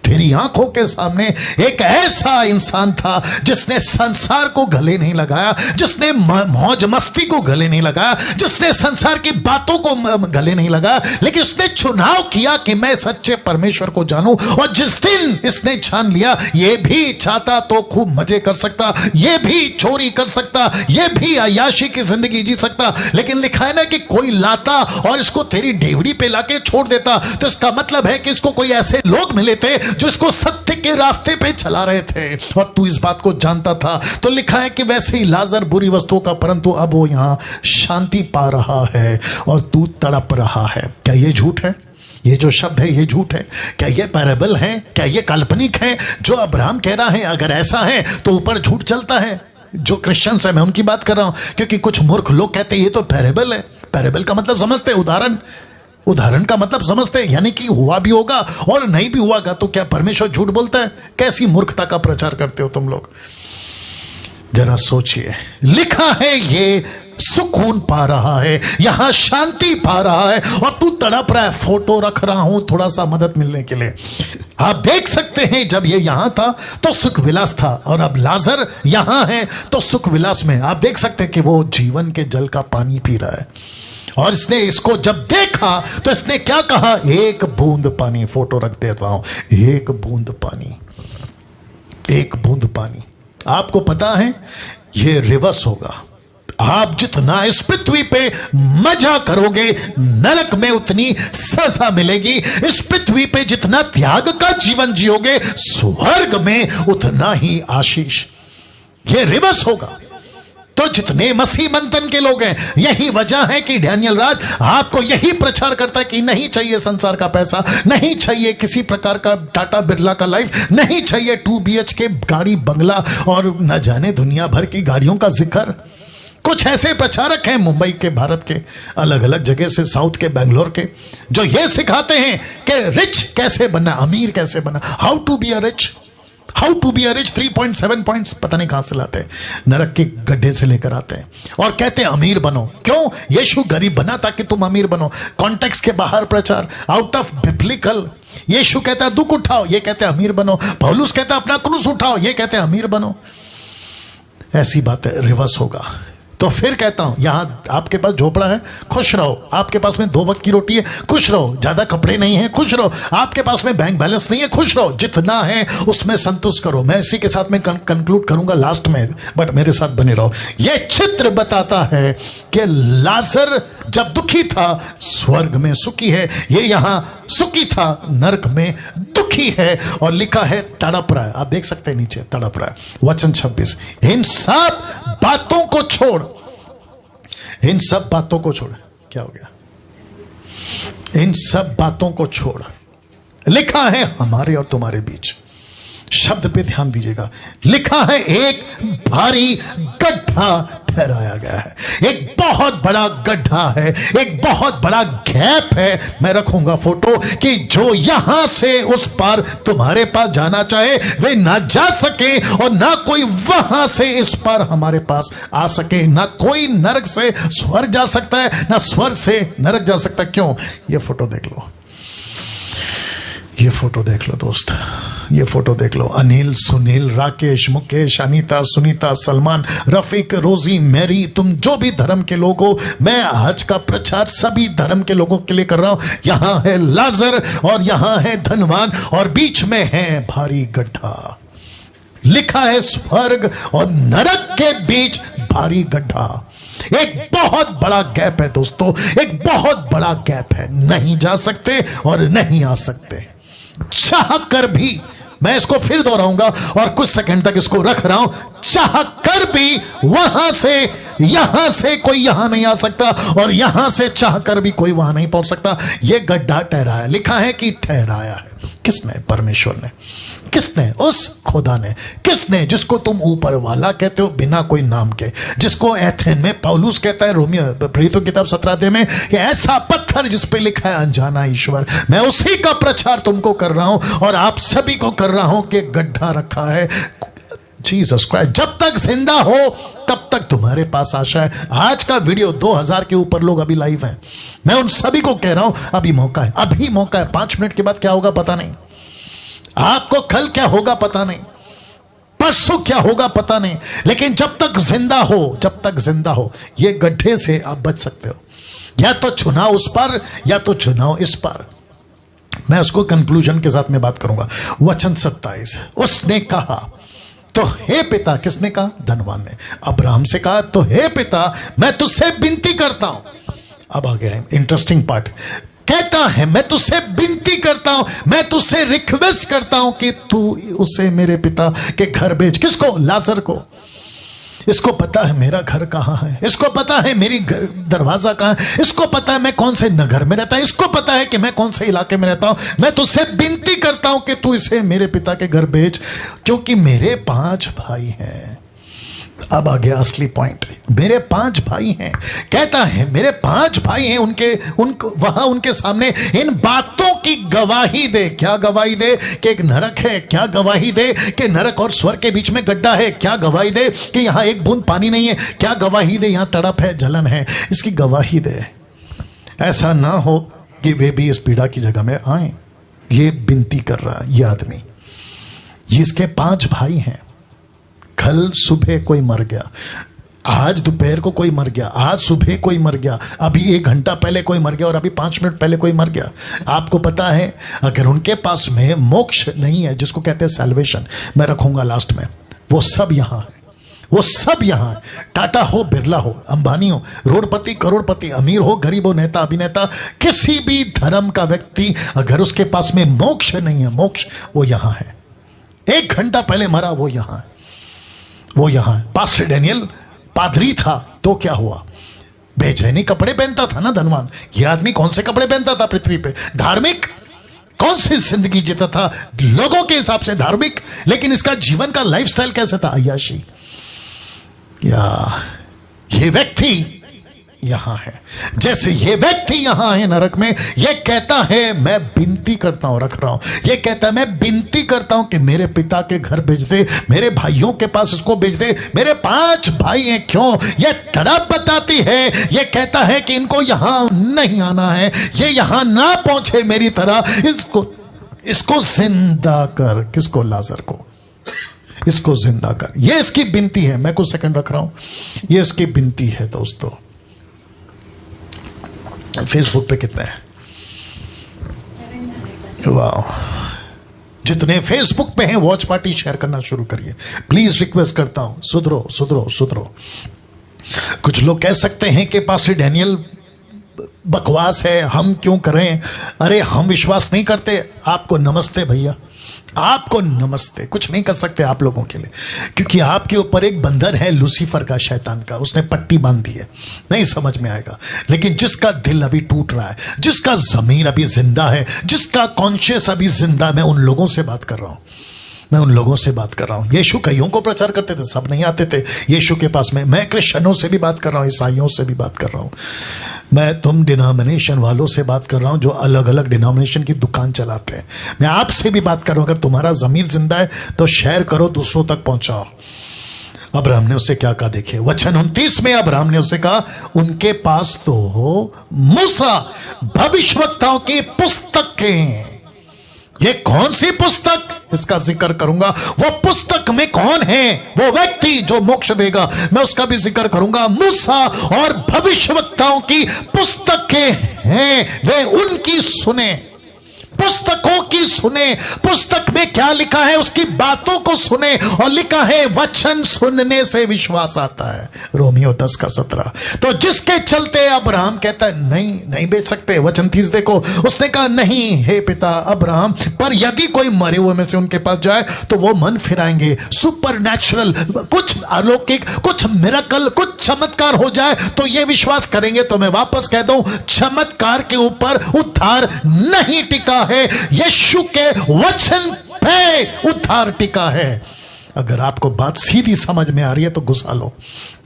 Speaker 1: तेरी आंखों के सामने एक ऐसा इंसान था जिसने संसार को गले नहीं लगाया, जिसने मौज मस्ती को गले नहीं लगाया, जिसने संसार की बातों को गले नहीं लगाया, लेकिन इसने चुनाव किया कि मैं सच्चे परमेश्वर को जानूं। और जिस दिन इसने जान लिया ये भी चाहता तो खूब मजे कर सकता, ये भी चोरी कर सकता, ये भी अय्याशी की जिंदगी जी सकता, लेकिन लिखा है ना कि कोई लाता और इसको तेरी डेवड़ी पे लाके छोड़ देता, तो इसका मतलब है कि इसको कोई ऐसे लोग मिले थे जो इसको सत्य के रास्ते पे चला रहे थे, और तू इस बात को जानता था। तो लिखा है कि वैसे ही लाजर बुरी वस्तुओं का, परंतु अब वो यहां शांति पा रहा है और तू तड़प रहा है। क्या ये झूठ है? ये जो शब्द है ये झूठ है? क्या ये पैराबल है? क्या ये काल्पनिक है जो अब्राहम कह रहा है? अगर ऐसा है तो ऊपर झूठ चलता है। जो क्रिश्चियंस है मैं उनकी बात कर रहा हूं, क्योंकि कुछ मूर्ख लोग कहते हैं ये तो पैराबल है। पैराबल का मतलब समझते, उदाहरण, उदाहरण का मतलब समझते, यानी कि हुआ भी होगा और नहीं भी हुआगा। तो क्या परमेश्वर झूठ बोलता है? कैसी मूर्खता का प्रचार करते हो तुम लोग, जरा सोचिए। लिखा है ये सुकून पा रहा है, यहां शांति पा रहा है, और तू तड़प रहा है। फोटो रख रहा हूं थोड़ा सा मदद मिलने के लिए। आप देख सकते हैं जब ये यहां था तो सुख विलास था, और अब लाजर यहां है तो सुख विलास में। आप देख सकते हैं कि वो जीवन के जल का पानी पी रहा है। और इसने इसको जब देखा तो इसने क्या कहा? एक बूंद पानी। फोटो रख देता हूं, एक बूंद पानी, एक बूंद पानी। आपको पता है ये रिवर्स होगा। आप जितना इस पृथ्वी पे मजा करोगे, नरक में उतनी सजा मिलेगी। इस पृथ्वी पे जितना त्याग का जीवन जियोगे, स्वर्ग में उतना ही आशीष। ये रिवर्स होगा। तो जितने मसीह मंथन के लोग हैं, यही वजह है कि डैनियल राज आपको यही प्रचार करता है कि नहीं चाहिए संसार का पैसा, नहीं चाहिए किसी प्रकार का टाटा बिरला का लाइफ, नहीं चाहिए 2 BHK गाड़ी बंगला और न जाने दुनिया भर की गाड़ियों का जिक्र। कुछ ऐसे प्रचारक हैं मुंबई के, भारत के अलग अलग जगह से, साउथ के, बेंगलोर के, जो ये सिखाते हैं कि रिच कैसे बनना, अमीर कैसे बनना, how to be a rich, how to be a rich. 3.7 points पता नहीं कहां से लाते हैं, नरक के गड्ढे से लेकर आते हैं, और कहते हैं अमीर बनो। क्यों? यीशु गरीब बना ताकि तुम अमीर बनो। कॉन्टेक्स्ट के बाहर प्रचार, आउट ऑफ बिब्लिकल। यीशु कहता है दुख उठाओ, ये कहते हैं अमीर बनो। पौलुस कहता है अपना क्रूस उठाओ, ये कहते हैं अमीर बनो। ऐसी बात है, रिवर्स होगा। तो फिर कहता हूं, यहां आपके पास झोपड़ा है, खुश रहो। आपके पास में 2 वक्त की रोटी है, खुश रहो। ज्यादा कपड़े नहीं है, खुश रहो। आपके पास में बैंक बैलेंस नहीं है, खुश रहो। जितना है उसमें संतुष्ट करो। मैं इसी के साथ में कंक्लूड करूंगा लास्ट में, बट मेरे साथ बने रहो। यह चित्र बताता है कि लाजर जब दुखी था स्वर्ग में सुखी है, ये यहां सुखी था नरक में दुखी है। और लिखा है तड़प रहा है। आप देख सकते हैं नीचे तड़प रहा है। वचन 26, इन सब बातों को छोड़, इन सब बातों को छोड़। क्या हो गया? इन सब बातों को छोड़। लिखा है हमारे और तुम्हारे बीच, शब्द पे ध्यान दीजिएगा। लिखा है एक भारी गड्ढा ठहराया गया है। एक बहुत बड़ा गड्ढा है, एक बहुत बड़ा गैप है। मैं रखूंगा फोटो कि जो यहां से उस पार तुम्हारे पास जाना चाहे वे ना जा सके, और ना कोई वहां से इस पार हमारे पास आ सके। ना कोई नरक से स्वर्ग जा सकता है, ना स्वर्ग से नरक जा सकता। क्यों? ये फोटो देख लो, ये फोटो देख लो दोस्त, ये फोटो देख लो। अनिल, सुनील, राकेश, मुकेश, अनीता, सुनीता, सलमान, रफीक, रोजी, मैरी, तुम जो भी धर्म के लोग हो, मैं हज का प्रचार सभी धर्म के लोगों के लिए कर रहा हूं। यहां है लाजर और यहां है धनवान और बीच में है भारी गड्ढा। लिखा है स्वर्ग और नरक के बीच भारी गड्ढा। एक बहुत बड़ा गैप है दोस्तों, एक बहुत बड़ा गैप है। नहीं जा सकते और नहीं आ सकते। चाह कर भी, मैं इसको फिर दोहराऊंगा और कुछ सेकंड तक इसको रख रहा हूं, चाह कर भी वहां से कोई यहां नहीं आ सकता और यहां से चाह कर भी कोई वहां नहीं पहुंच सकता। यह गड्ढा ठहराया, लिखा है कि ठहराया है। किसने? परमेश्वर ने। किसने? उस खुदा ने। किसने? जिसको तुम ऊपर वाला कहते हो बिना कोई नाम के, जिसको एथेन में पौलुस कहता है, रोमियो प्रेरितों की किताब 17 अध्याय में, कि ऐसा पत्थर जिस पे लिखा है अनजाना ईश्वर। मैं उसी का प्रचार तुमको कर रहा हूं और आप सभी को कर रहा हूं कि गड्ढा रखा है जीसस क्राइस्ट। जब तक जिंदा हो तब तक तुम्हारे पास आशा है। आज का वीडियो 2000 के ऊपर लोग अभी लाइव हैं। मैं उन सभी को कह रहा हूं अभी मौका है, अभी मौका है। 5 मिनट के बाद क्या होगा पता नहीं, आपको कल क्या होगा पता नहीं, परसों क्या होगा पता नहीं, लेकिन जब तक जिंदा हो, जब तक जिंदा हो, ये गड्ढे से आप बच सकते हो। या तो चुनाव उस पर या तो चुनाव इस पर। मैं उसको कंक्लूजन के साथ में बात करूंगा। वचन 27, उसने कहा तो हे पिता, किसने कहा? धनवान ने अब्राहम से कहा, तो हे पिता मैं तुझसे विनती करता हूं। अब आ गया इंटरेस्टिंग पार्ट। कहता है मैं तुझसे विनती करता हूं, मैं तुझसे रिक्वेस्ट करता हूं कि तू उसे मेरे पिता के घर भेज। किसको? लाजर को। इसको पता है मेरा घर कहां है, इसको पता है मेरी दरवाजा कहां है, इसको पता है मैं कौन से नगर में रहता हूं, इसको पता है कि मैं कौन से इलाके में रहता हूं। मैं तुझसे विनती करता हूं कि तू इसे मेरे पिता के घर भेज, क्योंकि मेरे 5 भाई हैं। अब आ गया असली पॉइंट। मेरे 5 भाई हैं। कहता है मेरे 5 भाई हैं, वहां उनके सामने इन बातों की गवाही दे। क्या गवाही दे? कि एक नरक है। क्या गवाही दे? कि नरक और स्वर्ग के बीच में गड्ढा है। क्या गवाही दे? कि यहां एक बूंद पानी नहीं है। क्या गवाही दे? यहां तड़प है, जलन है। इसकी गवाही दे। ऐसा ना हो कि वे भी इस पीड़ा की जगह में आए। ये विनती कर रहा है ये आदमी। ये इसके 5 भाई हैं। कल सुबह कोई मर गया, आज दोपहर को कोई मर गया, आज सुबह कोई मर गया, अभी 1 घंटा पहले कोई मर गया और अभी 5 मिनट पहले कोई मर गया। आपको पता है अगर उनके पास में मोक्ष नहीं है, जिसको कहते हैं सैल्वेशन, मैं रखूंगा लास्ट में, वो सब यहां है। वो सब यहां है। टाटा हो, बिरला हो, अंबानी हो, रोडपति, करोड़पति, अमीर हो, गरीब हो, नेता, अभिनेता, किसी भी धर्म का व्यक्ति अगर उसके पास में मोक्ष नहीं है, मोक्ष वो यहां है। 1 घंटा पहले मरा, वो यहां है, वो यहां है। पास्टर डैनियल पादरी था तो क्या हुआ? बेचैनी कपड़े पहनता था ना धनवान। यह आदमी कौन से कपड़े पहनता था पृथ्वी पे? धार्मिक। कौन सी जिंदगी जीता था? लोगों के हिसाब से धार्मिक, लेकिन इसका जीवन का लाइफस्टाइल कैसा था? अय्याशी। या ये व्यक्ति यहां है, जैसे ये व्यक्ति यहां है नरक में। ये कहता है मैं विनती करता हूं, रख रहा हूं, ये कहता है मैं विनती करता हूं कि मेरे पिता के घर भेज दे, मेरे भाइयों के पास इसको भेज दे। मेरे 5 भाई हैं। क्यों? ये तड़प बताती है। ये कहता है कि इनको यहां नहीं आना है, ये यहां ना पहुंचे मेरी तरह। इसको जिंदा कर। किसको? लाजर को। इसको जिंदा कर। ये इसकी विनती है। मैं कुछ सेकंड रख रहा हूं। ये इसकी विनती है दोस्तों। फेसबुक पे कितने हैं? वाह, जितने फेसबुक पे हैं वॉच पार्टी शेयर करना शुरू करिए प्लीज। रिक्वेस्ट करता हूं, सुधरो सुधरो सुधरो। कुछ लोग कह सकते हैं कि पास्टर डैनियल बकवास है, हम क्यों करें? अरे हम विश्वास नहीं करते। आपको नमस्ते भैया, आपको नमस्ते। कुछ नहीं कर सकते आप लोगों के लिए, क्योंकि आपके ऊपर एक बंधन है लूसीफर का, शैतान का। उसने पट्टी बांध दी है, नहीं समझ में आएगा। लेकिन जिसका दिल अभी टूट रहा है, जिसका जमीर अभी जिंदा है, जिसका कॉन्शियस अभी जिंदा, मैं उन लोगों से बात कर रहा हूं। मैं उन लोगों से बात कर रहा हूं। यीशु कईयों को प्रचार करते थे, सब नहीं आते थे यीशु के पास में। मैं क्रिश्चियनों से भी बात कर रहा हूं, ईसाइयों से भी बात कर रहा हूं, मैं तुम डिनोमिनेशन वालों से बात कर रहा हूं जो अलग अलग डिनोमिनेशन की दुकान चलाते हैं। मैं आपसे भी बात कर रहा हूं, अगर तुम्हारा ज़मीर जिंदा है तो शेयर करो, दूसरों तक पहुंचाओ। अब्राहम ने उससे क्या कहा, देखिए वचन 29 में अब्राहम ने उससे कहा, उनके पास तो मूसा भविष्यवक्ताओं की पुस्तकें। ये कौन सी पुस्तक, इसका जिक्र करूंगा। वो पुस्तक में कौन है, वो व्यक्ति जो मोक्ष देगा, मैं उसका भी जिक्र करूंगा। मूसा और भविष्यवक्ताओं की पुस्तकें हैं, वे उनकी सुने, पुस्तकों की सुने। पुस्तक में क्या लिखा है उसकी बातों को सुने, और लिखा है वचन सुनने से विश्वास आता है, रोमियो 10:17। तो जिसके चलते अब्राहम कहता है नहीं नहीं बेच सकते। वचन 30 देखो, उसने कहा नहीं हे पिता अब्राहम, पर यदि कोई मरे हुए में से उनके पास जाए तो वो मन फिराएंगे। सुपर नेचुरल, कुछ अलौकिक, कुछ मिरेकल, कुछ चमत्कार हो जाए तो ये विश्वास करेंगे। तो मैं वापस कह दूं, चमत्कार के ऊपर उद्धार नहीं टिका है, यीशु के वचन पे उद्धार टिका है। अगर आपको बात सीधी समझ में आ रही है तो घुसा लो।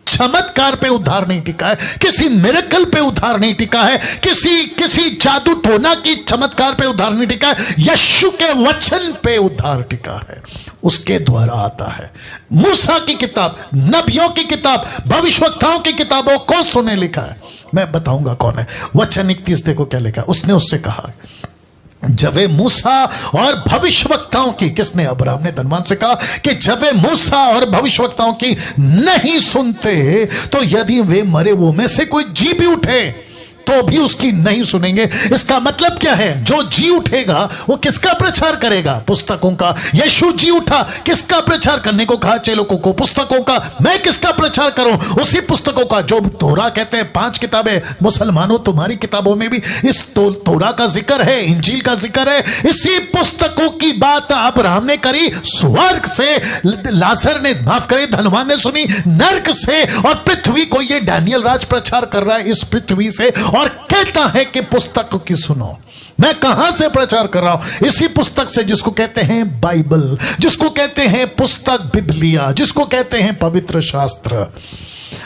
Speaker 1: चमत्कार पे उद्धार नहीं टिका है, किसी मिरेकल पे उद्धार नहीं टिका है, किसी जादू टोना की चमत्कार पे उद्धार नहीं टिका है, यीशु के वचन पे उद्धार टिका है। उसके द्वारा आता है। मूसा की किताब, नबियों की किताब, भविष्यवक्ताओं की किताबों को सुने लिखा है। मैं बताऊंगा कौन है। वचन 31 देखो क्या लिखा है। उसने उससे कहा, जब वे मूसा और भविष्यवक्ताओं की, किसने, अब्राहम ने धनवान से कहा कि जब वे मूसा और भविष्यवक्ताओं की नहीं सुनते तो यदि वे मरे हुए में से कोई जी भी उठे तो भी उसकी नहीं सुनेंगे। इसका मतलब क्या है, जो जी उठेगा वो किसका प्रचार करेगा, पुस्तकों का। यीशु जी उठा, किसका प्रचार करने को कहा, चेलों को, पुस्तकों का। मैं किसका प्रचार करूं, उसी पुस्तकों का जो तोरा कहते हैं। 5 किताबें, मुसलमानों तुम्हारी किताबों में भी इस तोरा का जिक्र है, इंजील का जिक्र है। इसी पुस्तकों की बात अब्राहम ने करी, स्वर्ग से लाजर ने, माफ करे, धनवान ने सुनी, नरक से, और पृथ्वी को ये डैनियल राज प्रचार कर रहा है इस पृथ्वी से, और कहता है कि पुस्तक की सुनो। मैं कहां से प्रचार कर रहा हूं, इसी पुस्तक से, जिसको कहते हैं बाइबल, जिसको कहते हैं पुस्तक बिबलिया, जिसको कहते हैं पवित्र शास्त्र।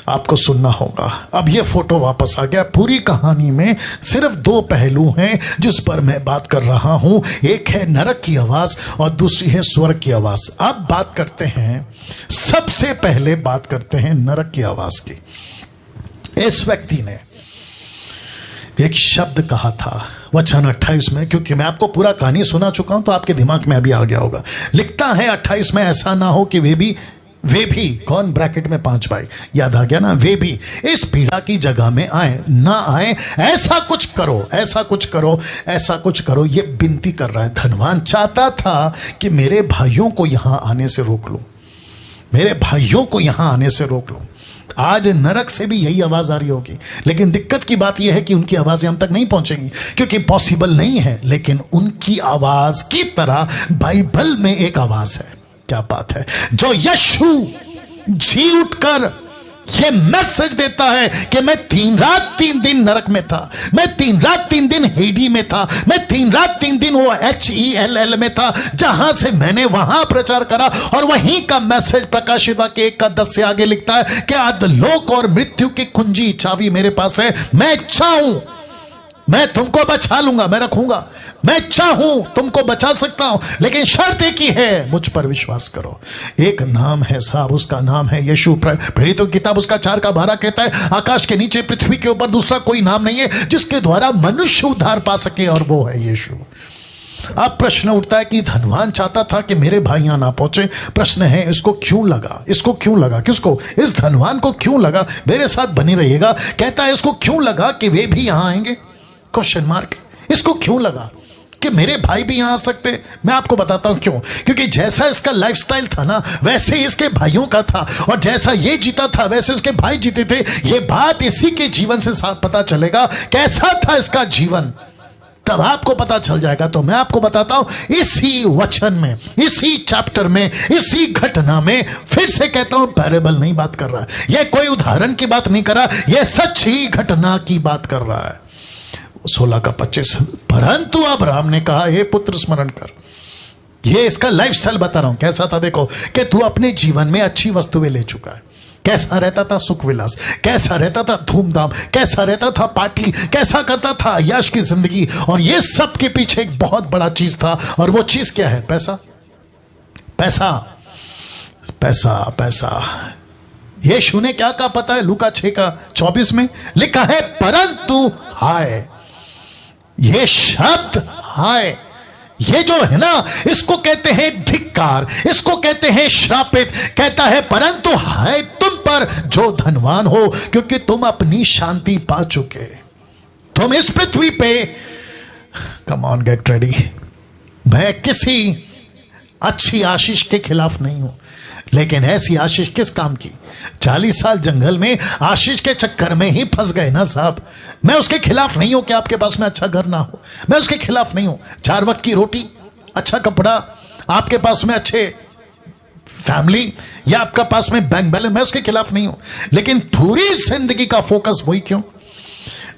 Speaker 1: आपको सुनना होगा। अब ये फोटो वापस आ गया। पूरी कहानी में सिर्फ 2 पहलू हैं जिस पर मैं बात कर रहा हूं, एक है नरक की आवाज और दूसरी है स्वर्ग की आवाज। अब बात करते हैं, सबसे पहले बात करते हैं नरक की आवाज की। इस व्यक्ति ने एक शब्द कहा था वचन 28 में, क्योंकि मैं आपको पूरा कहानी सुना चुका हूं तो आपके दिमाग में अभी आ गया होगा। लिखता है 28 में, ऐसा ना हो कि वे भी कौन, ब्रैकेट में 5 भाई, याद आ गया ना, वे भी इस पीड़ा की जगह में आए ना आए, ऐसा कुछ करो, ऐसा कुछ करो, ऐसा कुछ करो। ये विनती कर रहा है। धनवान चाहता था कि मेरे भाइयों को यहां आने से रोक लूं, मेरे भाइयों को यहां आने से रोक लूं। आज नरक से भी यही आवाज आ रही होगी, लेकिन दिक्कत की बात यह है कि उनकी आवाजें हम तक नहीं पहुंचेंगी, क्योंकि पॉसिबल नहीं है। लेकिन उनकी आवाज की तरह बाइबल में एक आवाज है, क्या बात है, जो यीशु जी उठकर ये मैसेज देता है कि मैं 3 रात 3 दिन नरक में था, मैं 3 रात 3 दिन हेडी में था, मैं 3 रात 3 दिन वो HELL में था, जहां से मैंने वहां प्रचार करा। और वहीं का मैसेज प्रकाशित वाक्य 1:10 से आगे लिखता है कि अधोलोक और मृत्यु की कुंजी चाबी मेरे पास है, मैं चाहूं मैं तुमको बचा लूंगा, मैं रखूंगा, मैं चाहूं तुमको बचा सकता हूं, लेकिन शर्त एक ही है, मुझ पर विश्वास करो। एक नाम है साहब, उसका नाम है यीशु। प्रेरितों की किताब उसका 4:12 कहता है, आकाश के नीचे पृथ्वी के ऊपर दूसरा कोई नाम नहीं है जिसके द्वारा मनुष्य उद्धार पा सके, और वो है यीशु। अब प्रश्न उठता है कि धनवान चाहता था कि मेरे भाई यहां ना पहुंचे। प्रश्न है, इसको क्यों लगा, इसको क्यों लगा, किसको, इस धनवान को क्यों लगा, मेरे साथ बनी रहिएगा। कहता है इसको क्यों लगा कि वे भी यहां आएंगे, क्वेश्चन मार्क। इसको क्यों लगा कि मेरे भाई भी यहां आ सकते। मैं आपको बताता हूं क्यों। क्योंकि जैसा इसका लाइफस्टाइल था ना, वैसे ही इसके भाइयों का था, और जैसा ये जीता था वैसे उसके भाई जीते थे। ये बात इसी के जीवन से पता चलेगा कैसा था इसका जीवन, तब आपको पता चल जाएगा। तो मैं आपको बताता हूं इसी वचन में, इसी चैप्टर में, इसी घटना में। फिर से कहता हूं, पैरेबल नहीं बात कर रहा है, यह कोई उदाहरण की बात नहीं कर रहा, यह सच्ची घटना की बात कर रहा है। 16 का 25, परंतु अब्राहम ने कहा, हे पुत्र स्मरण कर, ये इसका लाइफस्टाइल बता रहा हूं कैसा था। देखो कि तू अपने जीवन में अच्छी वस्तुएं ले चुका है, कैसा रहता था सुख विलास, कैसा रहता था धूमधाम, कैसा रहता था पार्टी, कैसा करता था यश की जिंदगी। और ये सब के पीछे एक बहुत बड़ा चीज था, और वो चीज क्या है? पैसा, पैसा, पैसा, पैसा। यीशु ने क्या कहा पता है? लूका 6:24 में लिखा है, परंतु हाय, ये शब्द हाय, ये जो है ना, इसको कहते हैं धिक्कार, इसको कहते हैं श्रापित। कहता है परंतु हाय तुम पर जो धनवान हो, क्योंकि तुम अपनी शांति पा चुके। तुम इस पृथ्वी पे, कम ऑन गेट रेडी। मैं किसी अच्छी आशीष के खिलाफ नहीं हूं, लेकिन ऐसी आशीष किस काम की? 40 साल जंगल में आशीष के चक्कर में ही फंस गए ना साहब। मैं उसके खिलाफ नहीं हूं कि आपके पास में अच्छा घर ना हो, मैं उसके खिलाफ नहीं हूं। 4 वक्त की रोटी, अच्छा कपड़ा, आपके पास में अच्छे फैमिली, या आपका पास में बैंक बैलेंस, मैं उसके खिलाफ नहीं हूं। लेकिन पूरी जिंदगी का फोकस वही क्यों?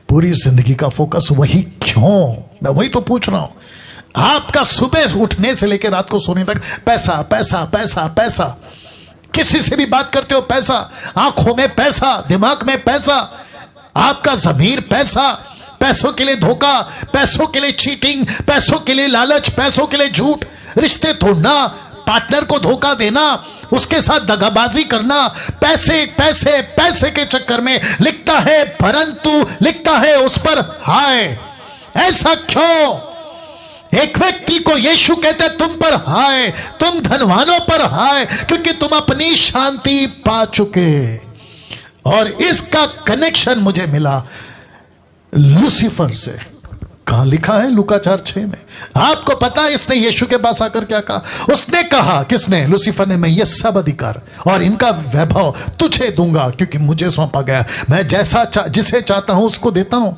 Speaker 1: पूरी जिंदगी का फोकस वही क्यों? मैं वही तो पूछ रहा हूं। आपका सुबह उठने से लेकर रात को सोने तक पैसा, पैसा, पैसा, पैसा। किसी से भी बात करते हो पैसा, आंखों में पैसा, दिमाग में पैसा, आपका ज़मीर पैसा, पैसों के लिए धोखा, पैसों के लिए चीटिंग, पैसों के लिए लालच, पैसों के लिए झूठ, रिश्ते तोड़ना, पार्टनर को धोखा देना, उसके साथ दगाबाजी करना, पैसे पैसे पैसे के चक्कर में। लिखता है परंतु, लिखता है उस पर हाय। ऐसा क्यों? एक व्यक्ति को यीशु कहते हैं तुम पर हाय, तुम धनवानों पर हाय, क्योंकि तुम अपनी शांति पा चुके। और इसका कनेक्शन मुझे मिला लूसीफर से। कहां लिखा है? लूका 4:6 में। आपको पता है इसने यीशु के पास आकर क्या कहा? उसने कहा, किसने? लूसीफर ने, मैं ये सब अधिकार और इनका वैभव तुझे दूंगा, क्योंकि मुझे सौंपा गया। मैं जैसा जिसे चाहता हूं उसको देता हूं।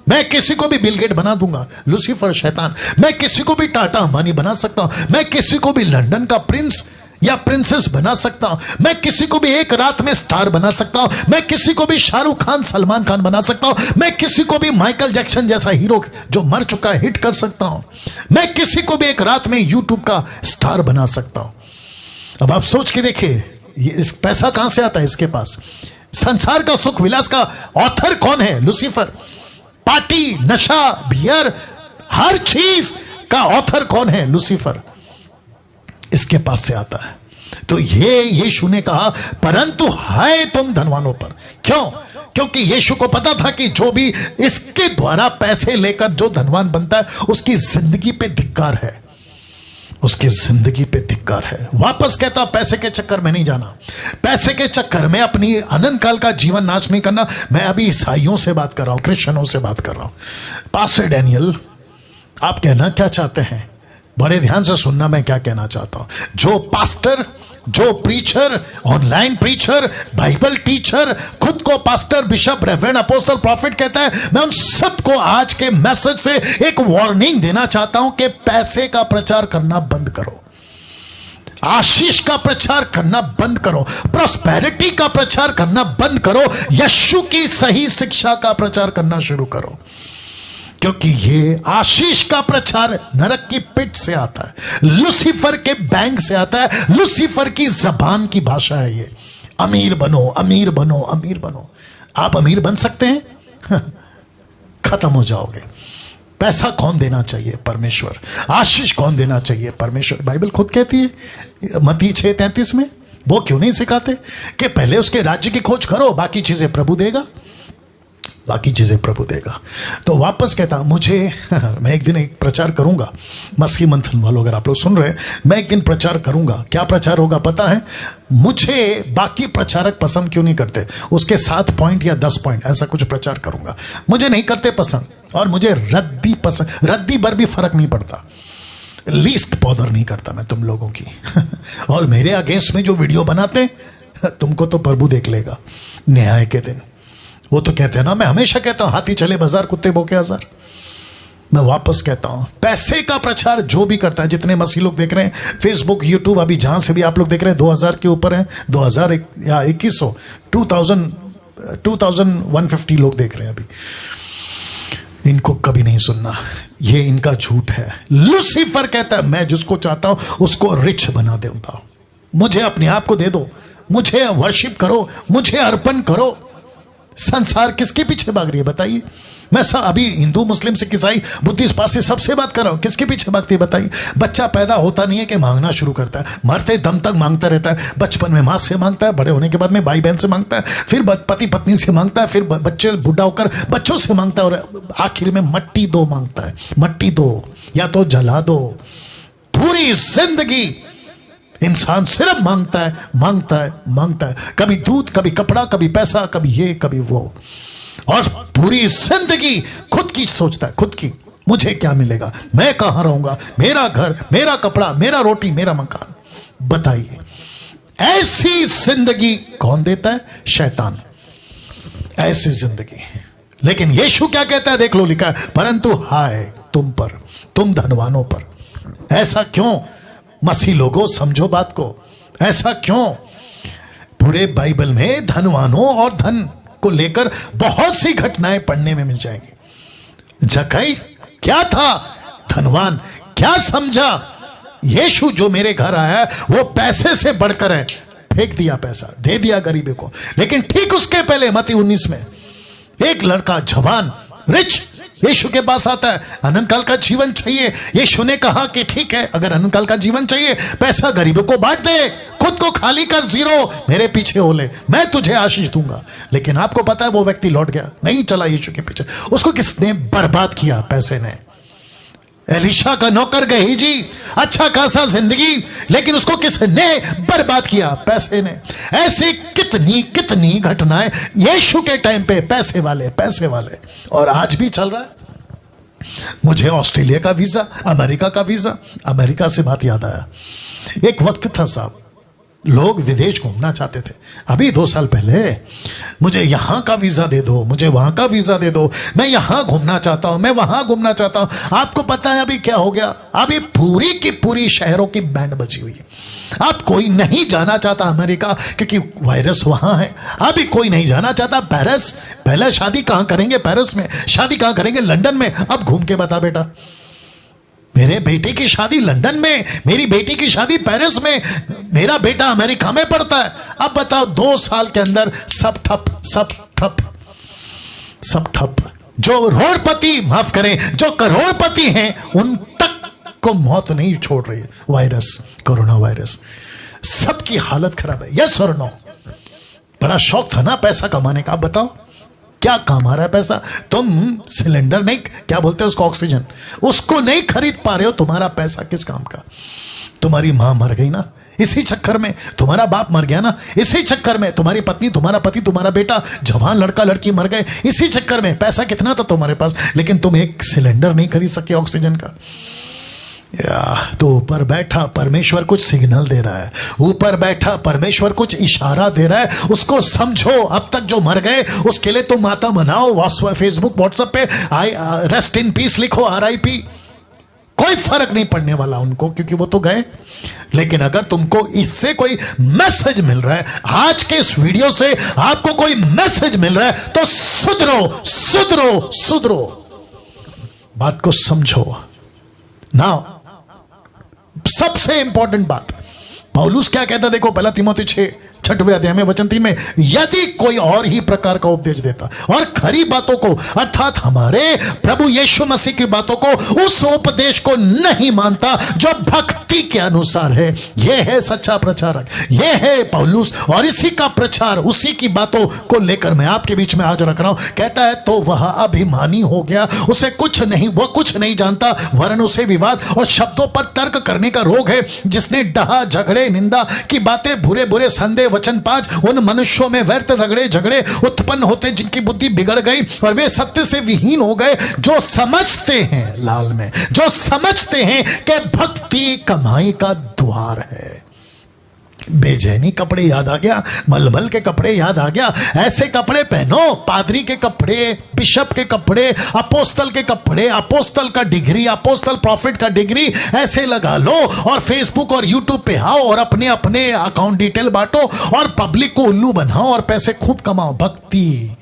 Speaker 1: मैं किसी को भी बिल गेट बना दूंगा, लूसीफर शैतान। मैं किसी को भी टाटा अंबानी बना सकता हूं। मैं किसी को भी लंदन का प्रिंस या प्रिंसेस बना सकता हूं। मैं किसी को भी एक रात में स्टार बना सकता हूं। मैं किसी को भी शाहरुख खान, सलमान खान बना सकता हूं। मैं किसी को भी माइकल जैक्सन जैसा हीरो जो मर चुका है हिट कर सकता हूं। मैं किसी को भी एक रात में यूट्यूब का स्टार बना सकता हूं। अब आप सोच के देखिए, इस पैसा कहां से आता है इसके पास? संसार का सुख विलास का ऑथर कौन है? लूसीफर। पार्टी, नशा, बियर, हर चीज का ऑथर कौन है? लूसीफर। इसके पास से आता है। तो ये यीशु ने कहा परंतु हाय तुम धनवानों पर। क्यों? क्योंकि यीशु को पता था कि जो भी इसके द्वारा पैसे लेकर जो धनवान बनता है उसकी जिंदगी पे धिक्कार है, उसकी जिंदगी पे धिक्कार है। वापस कहता पैसे के चक्कर में नहीं जाना, पैसे के चक्कर में अपनी अनंत काल का जीवन नाश नहीं करना। मैं अभी ईसाइयों से बात कर रहा हूं, क्रिश्चियनों से बात कर रहा हूं। पास्टर डैनियल, आप कहना क्या चाहते हैं? बड़े ध्यान से सुनना मैं क्या कहना चाहता हूं। जो पास्टर, जो preacher, online preacher, Bible teacher, खुद को pastor, bishop, reverend, apostle, profit कहता है, मैं उन सबको आज के मैसेज से एक वार्निंग देना चाहता हूं कि पैसे का प्रचार करना बंद करो, आशीष का प्रचार करना बंद करो, प्रॉस्पेरिटी का प्रचार करना बंद करो, यीशु की सही शिक्षा का प्रचार करना शुरू करो। क्योंकि ये आशीष का प्रचार नरक की पिट से आता है, लूसीफर के बैंक से आता है, लूसीफर की जबान की भाषा है ये। अमीर बनो, अमीर बनो, अमीर बनो। आप अमीर बन सकते हैं? खत्म हो जाओगे। पैसा कौन देना चाहिए? परमेश्वर। आशीष कौन देना चाहिए? परमेश्वर। बाइबल खुद कहती है मत्ती 6:33 में, वो क्यों नहीं सिखाते कि पहले उसके राज्य की खोज करो, बाकी चीजें प्रभु देगा, बाकी चीजें प्रभु देगा। तो वापस कहता मुझे मैं एक दिन एक प्रचार करूंगा, मसीह मंथन वालों अगर आप लोग सुन रहे हैं, मैं एक दिन प्रचार करूंगा। क्या प्रचार होगा पता है? मुझे बाकी प्रचारक पसंद क्यों नहीं करते, उसके 7 पॉइंट या 10 पॉइंट ऐसा कुछ प्रचार करूंगा। मुझे नहीं करते पसंद, और मुझे रद्दी पसंद, रद्दी भर भी फर्क नहीं पड़ता, लीस्ट बॉदर नहीं करता मैं तुम लोगों की। और मेरे अगेंस्ट में जो वीडियो बनाते तुमको तो प्रभु देख लेगा न्याय के दिन। वो तो कहते हैं ना, मैं हमेशा कहता हूं हाथी चले बाजार, कुत्ते भौंके हजार। मैं वापस कहता हूं पैसे का प्रचार जो भी करता है, जितने मसीह लोग देख रहे हैं फेसबुक, यूट्यूब, अभी जहां से भी आप लोग देख रहे हैं 2000 के ऊपर है, 2000 या 2100, 2150 लोग देख रहे हैं अभी। इनको कभी नहीं सुनना, ये इनका झूठ है। लूसीफर कहता है मैं जिसको चाहता हूं उसको रिच बना देता हूं, मुझे अपने आप को दे दो, मुझे वर्शिप करो, मुझे अर्पण करो। संसार किसके पीछे भाग रही है बताइए? मैं सब अभी हिंदू मुस्लिम सिख ईसाई बुद्धिस्ट पारसी सबसे बात कर रहा हूं, किसके पीछे भागती है बताइए? बच्चा पैदा होता नहीं है कि मांगना शुरू करता है, मरते दम तक मांगता रहता है। बचपन में माँ से मांगता है, बड़े होने के बाद में भाई बहन से मांगता है, फिर पति पत्नी से मांगता है, फिर बच्चे बूढ़ा होकर बच्चों से मांगता है, और आखिर में मट्टी दो मांगता है। मट्टी दो या तो जला दो। पूरी जिंदगी इंसान सिर्फ मांगता है, मांगता है, मांगता है। कभी दूध, कभी कपड़ा, कभी पैसा, कभी ये कभी वो, और पूरी जिंदगी खुद की सोचता है, खुद की, मुझे क्या मिलेगा, मैं कहां रहूंगा, मेरा घर, मेरा कपड़ा, मेरा रोटी, मेरा मकान। बताइए ऐसी जिंदगी कौन देता है? शैतान। ऐसी जिंदगी। लेकिन यीशु क्या कहता है देख लो, लिखा है परंतु हाय तुम पर, तुम धनवानों पर। ऐसा क्यों? मसीह लोगों समझो बात को, ऐसा क्यों? पूरे बाइबल में धनवानों और धन को लेकर बहुत सी घटनाएं पढ़ने में मिल जाएंगी। जक्कई क्या था? धनवान। क्या समझा? यीशु जो मेरे घर आया वो पैसे से बढ़कर है, फेंक दिया पैसा, दे दिया गरीबों को। लेकिन ठीक उसके पहले मत्ती 19 में एक लड़का जवान रिच यीशु के पास आता है, अनंत काल का जीवन चाहिए। यीशु ने कहा कि ठीक है, अगर अनंत काल का जीवन चाहिए, पैसा गरीबों को बांट दे, खुद को खाली कर, जीरो, मेरे पीछे हो ले, मैं तुझे आशीष दूंगा। लेकिन आपको पता है वो व्यक्ति लौट गया, नहीं चला यीशु के पीछे। उसको किसने बर्बाद किया? पैसे ने। एलीशा का नौकर गेहजी, अच्छा खासा जिंदगी, लेकिन उसको किसने बर्बाद किया? पैसे ने। ऐसी कितनी कितनी घटनाएं यीशु के टाइम पे, पैसे वाले, पैसे वाले, और आज भी चल रहा है। मुझे ऑस्ट्रेलिया का वीजा, अमेरिका का वीजा, अमेरिका से बात याद आया। एक वक्त था साहब, लोग विदेश घूमना चाहते थे। अभी 2 साल पहले मुझे यहां का वीजा दे दो, मुझे वहां का वीजा दे दो, मैं यहां घूमना चाहता हूं, मैं वहां घूमना चाहता हूं। आपको पता है अभी क्या हो गया? अभी पूरी की पूरी शहरों की बैंड बजी हुई है। अब कोई नहीं जाना चाहता अमेरिका, क्योंकि वायरस वहां है। अभी कोई नहीं जाना चाहता पेरिस। पहले शादी कहां करेंगे? पेरिस में। शादी कहां करेंगे? लंदन में। अब घूम के बता बेटा, मेरे बेटे की शादी लंदन में, मेरी बेटी की शादी पेरिस में, मेरा बेटा अमेरिका में पढ़ता है। अब बताओ 2 साल के अंदर सब ठप, सब ठप, सब ठप। जो करोड़पति, माफ करें, जो करोड़पति हैं उन तक को मौत नहीं छोड़ रही है वायरस, कोरोना वायरस। सबकी हालत खराब है। यस और नो? बड़ा शौक था ना पैसा कमाने का। अब बताओ क्या काम आ रहा है पैसा? तुम सिलेंडर नहीं, क्या बोलते हैं उसको, ऑक्सीजन, उसको नहीं खरीद पा रहे हो। तुम्हारा पैसा किस काम का? तुम्हारी मां मर गई ना, इसी चक्कर में। तुम्हारा बाप मर गया ना, इसी चक्कर में। तुम्हारी पत्नी, तुम्हारा पति, तुम्हारा बेटा, जवान लड़का लड़की मर गए, इसी चक्कर में। पैसा कितना था तुम्हारे पास, लेकिन तुम एक सिलेंडर नहीं खरीद सके ऑक्सीजन का। तो ऊपर बैठा परमेश्वर कुछ सिग्नल दे रहा है, ऊपर बैठा परमेश्वर कुछ इशारा दे रहा है, उसको समझो। अब तक जो मर गए उसके लिए तुम माता मनाओ, फेसबुक व्हाट्सएप पे रेस्ट इन पीस लिखो, RIP। कोई फर्क नहीं पड़ने वाला उनको, क्योंकि वो तो गए। लेकिन अगर तुमको इससे कोई मैसेज मिल रहा है, आज के इस वीडियो से आपको कोई मैसेज मिल रहा है, तो सुधरो, सुधरो, सुधरो, बात को समझो ना। सबसे इंपॉर्टेंट बात, पौलुस क्या कहता देखो, 1 तीमुथियुस 6 अध्याय में वचन 3 में, यदि कोई और ही प्रकार का उपदेश देता और खरी बातों को, अर्थात हमारे प्रभु यीशु मसीह की बातों को, उस उपदेश को नहीं मानता जो भक्ति के अनुसार है, यह है सच्चा प्रचारक, यह है पौलुस। और इसी का प्रचार, उसी की बातों को लेकर मैं आपके बीच में आज रख रहा हूं। कहता है तो वह अभिमानी हो गया, उसे कुछ नहीं, वह कुछ नहीं जानता, वरन उसे विवाद और शब्दों पर तर्क करने का रोग है, जिसने डहा, झगड़े, निंदा की बातें, बुरे बुरे संदेह वचन पांच, उन मनुष्यों में व्यर्थ रगड़े झगड़े उत्पन्न होते जिनकी बुद्धि बिगड़ गई और वे सत्य से विहीन हो गए, जो समझते हैं, लाल में, जो समझते हैं कि भक्ति कमाई का द्वार है। बेचैनी कपड़े याद आ गया, मलमल के कपड़े याद आ गया। ऐसे कपड़े पहनो, पादरी के कपड़े, बिशप के कपड़े, अपोस्तल के कपड़े, अपोस्तल का डिग्री, अपोस्तल प्रॉफिट का डिग्री ऐसे लगा लो और फेसबुक और यूट्यूब पे आओ और अपने अपने अकाउंट डिटेल बांटो और पब्लिक को उल्लू बनाओ और पैसे खूब कमाओ। भक्ति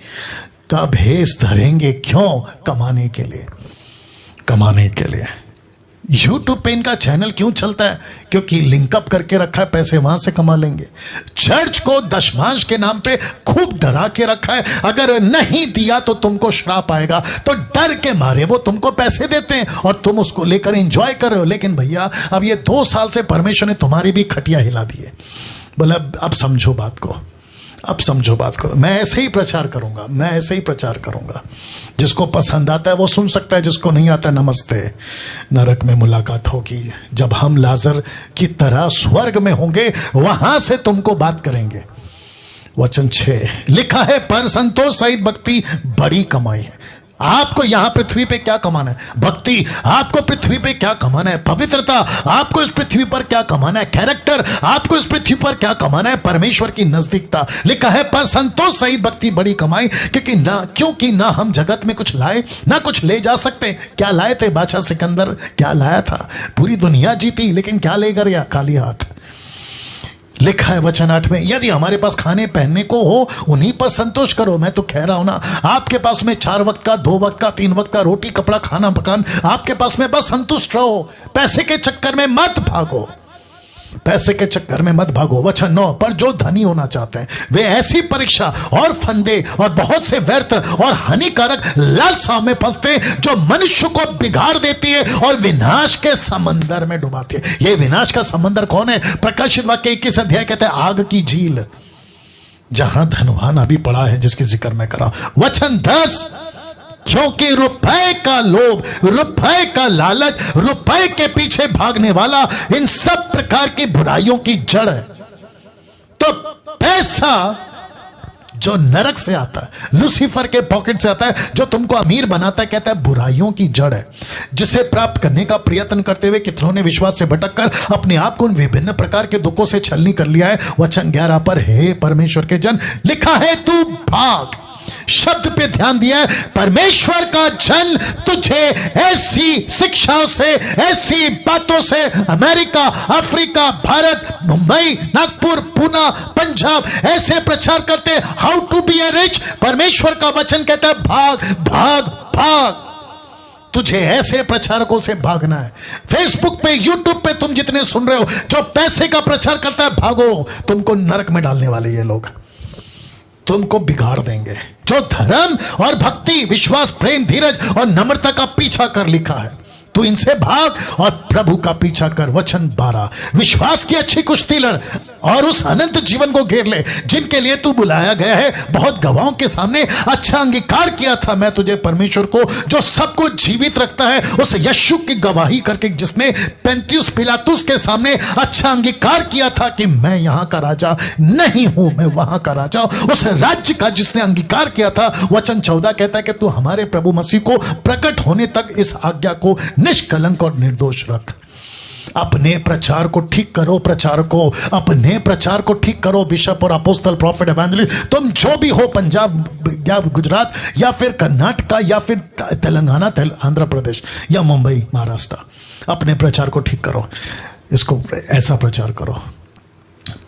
Speaker 1: का भेष धरेंगे। क्यों? कमाने के लिए, कमाने के लिए। यूट्यूब पे इनका चैनल क्यों चलता है? क्योंकि लिंकअप करके रखा है, पैसे वहां से कमा लेंगे। चर्च को दशमांश के नाम पे खूब डरा के रखा है, अगर नहीं दिया तो तुमको श्राप आएगा, तो डर के मारे वो तुमको पैसे देते हैं और तुम उसको लेकर एंजॉय कर रहे हो। लेकिन भैया अब ये 2 साल से परमेश्वर ने तुम्हारी भी खटिया हिला दी है। बोला अब समझो बात को, अब समझो बात को। मैं ऐसे ही प्रचार करूंगा, मैं ऐसे ही प्रचार करूंगा। जिसको पसंद आता है वो सुन सकता है, जिसको नहीं आता नमस्ते। नरक में मुलाकात होगी जब हम लाजर की तरह स्वर्ग में होंगे, वहां से तुमको बात करेंगे। वचन 6 लिखा है, पर संतोष सहित भक्ति बड़ी कमाई है। आपको यहां पृथ्वी पे क्या कमाना है? भक्ति। आपको पृथ्वी पे क्या कमाना है? पवित्रता। आपको इस पृथ्वी पर क्या कमाना है? कैरेक्टर। आपको इस पृथ्वी पर क्या कमाना है? परमेश्वर की नजदीकता। लिखा है, पर संतोष सहित भक्ति बड़ी कमाई, क्योंकि ना हम जगत में कुछ लाए ना कुछ ले जा सकते। क्या लाए थे? बादशाह सिकंदर क्या लाया था? पूरी दुनिया जीती, लेकिन क्या ले गया? खाली हाथ। लिखा है वचन 8 में, यदि हमारे पास खाने पहनने को हो उन्हीं पर संतोष करो। मैं तो कह रहा हूं ना, आपके पास में 4 वक्त का, 2 वक्त का, 3 वक्त का रोटी, कपड़ा, खाना, मकान आपके पास में, बस संतुष्ट रहो। पैसे के चक्कर में मत भागो, पैसे के चक्कर में मत भागो। वचन 9, पर जो धनी होना चाहते हैं वे ऐसी परीक्षा और फंदे और बहुत से व्यर्थ और हानिकारक लालसाओं में फंसते जो मनुष्य को बिगाड़ देती है और विनाश के समंदर में डुबाती है। ये विनाश का समंदर कौन है? प्रकाशित वाक्य 21 अध्याय कहते हैं, आग की झील, जहां धनवान अभी पड़ा है, जिसकी जिक्र मैं कर रहा हूं। वचन 10, क्योंकि रुपए का लोभ, रुपए का लालच, रुपए के पीछे भागने वाला इन सब प्रकार की बुराइयों की जड़ है। तो पैसा जो नरक से आता है, लूसीफर के पॉकेट से आता है, जो तुमको अमीर बनाता है, कहता है बुराइयों की जड़ है, जिसे प्राप्त करने का प्रयत्न करते हुए कितनों ने विश्वास से भटककर अपने आप को उन विभिन्न प्रकार के दुखों से छलनी कर लिया है। वचन 11 पर, हे परमेश्वर के जन, लिखा है तू भाग। शब्द पे ध्यान दिया है, परमेश्वर का जन तुझे ऐसी शिक्षाओं से, ऐसी बातों से, अमेरिका, अफ्रीका, भारत, मुंबई, नागपुर, पूना, पंजाब, ऐसे प्रचार करते how to be a rich. परमेश्वर का वचन कहता है भाग भाग भाग। तुझे ऐसे प्रचारकों से भागना है। फेसबुक पे, यूट्यूब पे तुम जितने सुन रहे हो जो पैसे का प्रचार करता है, भागो। तुमको नरक में डालने वाले ये लोग, तुमको बिगाड़ देंगे। जो धर्म और भक्ति, विश्वास, प्रेम, धीरज और नम्रता का पीछा कर, लिखा है तू इनसे भाग और प्रभु का पीछा कर। वचन 12, विश्वास की अच्छी कुश्ती लड़ और उस अनंत जीवन को घेर ले जिनके लिए तू बुलाया गया है। बहुत गवाहों के सामने अच्छा अंगीकार किया था मैं तुझे, परमेश्वर को जो सब कुछ जीवित रखता है, उस यीशु की गवाही करके, जिसने पेंतियुस पिलातुस के सामने अच्छा अंगीकार किया था कि मैं यहां का राजा नहीं हूं, मैं वहां का राजा। उस राज्य का जिसने अंगीकार किया था। वचन 14 कहता है कि तू हमारे प्रभु मसीह को प्रकट होने तक इस आज्ञा को निष्कलंक और निर्दोष रख। अपने प्रचार को ठीक करो, प्रचार को, अपने प्रचार को ठीक करो। बिशप और अपोस्टल, प्रॉफिट, एवेंजलिस्ट, तुम जो भी हो, पंजाब या गुजरात या फिर कर्नाटका या फिर तेलंगाना, आंध्र प्रदेश या मुंबई, महाराष्ट्र, अपने प्रचार को ठीक करो। इसको ऐसा प्रचार करो,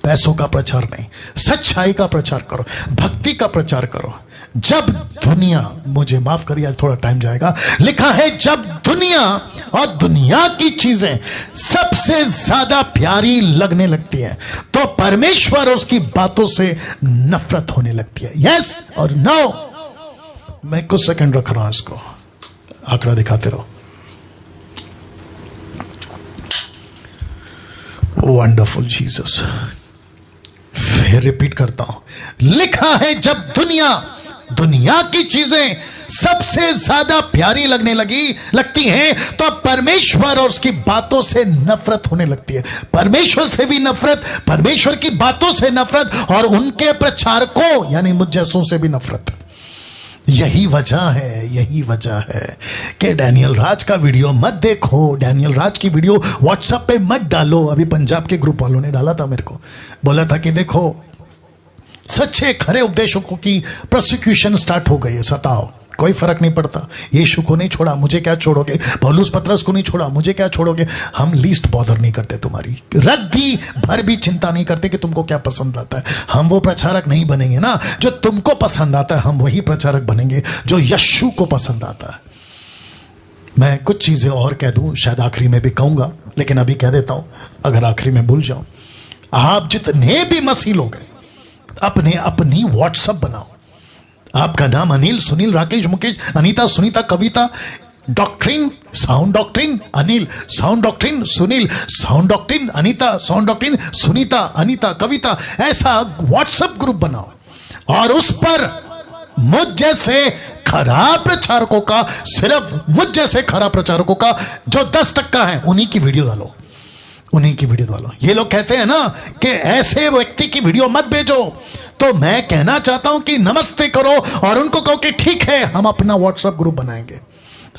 Speaker 1: पैसों का प्रचार नहीं, सच्चाई का प्रचार करो, भक्ति का प्रचार करो। जब दुनिया, मुझे माफ करिए आज थोड़ा टाइम जाएगा, लिखा है जब दुनिया और दुनिया की चीजें सबसे ज्यादा प्यारी लगने लगती हैं तो परमेश्वर उसकी बातों से नफरत होने लगती है। यस और नो। मैं कुछ सेकंड रख रहा हूं, इसको आंकड़ा दिखाते रहो। Wonderful Jesus. फिर रिपीट करता हूं, लिखा है जब दुनिया की चीजें सबसे ज्यादा प्यारी लगने लगती हैं तो परमेश्वर और उसकी बातों से नफरत होने लगती है। परमेश्वर से भी नफरत, परमेश्वर की बातों से नफरत और उनके प्रचारकों यानी मुझ जैसों से भी नफरत। यही वजह है कि डैनियल राज का वीडियो मत देखो, डैनियल राज की वीडियो व्हाट्सएप पे मत डालो। अभी पंजाब के ग्रुप वालों ने डाला था, मेरे को बोला था कि देखो सच्चे खरे उपदेशकों की प्रोसिक्यूशन स्टार्ट हो गई है, सताओ, कोई फर्क नहीं पड़ता। यीशु को नहीं छोड़ा, मुझे क्या छोड़ोगे? पौलुस पतरस को नहीं छोड़ा, मुझे क्या छोड़ोगे? हम लीस्ट बॉदर नहीं करते तुम्हारी, रद्दी भर भी चिंता नहीं करते कि तुमको क्या पसंद आता है। हम वो प्रचारक नहीं बनेंगे ना जो तुमको पसंद आता है, हम वही प्रचारक बनेंगे जो यीशु को पसंद आता है। मैं कुछ चीजें और कह दूं, शायद आखिरी में भी कहूंगा, लेकिन अभी कह देता हूं, अगर आखिरी में भूल जाऊं। आप जितने भी मसीह लोग हैं, अपने अपनी व्हाट्सएप बनाओ। आपका नाम Anil, Sunil, Rakesh, Mukesh, Anita, Sunita, Kavita, doctrine, sound doctrine, Anil, sound doctrine, Sunil, sound doctrine, Anita, sound doctrine, Sunita, Anita, Kavita, ऐसा व्हाट्सएप ग्रुप बनाओ और उस पर मुझ जैसे खराब प्रचारकों का, सिर्फ मुझ जैसे खराब प्रचारकों का जो 10% है, उन्हीं की वीडियो डालो, उन्हीं की वीडियो डालो। ये लोग कहते हैं ना कि ऐसे व्यक्ति की वीडियो मत भेजो, तो मैं कहना चाहता हूं कि नमस्ते करो और उनको कहो कि ठीक है, हम अपना व्हाट्सएप ग्रुप बनाएंगे,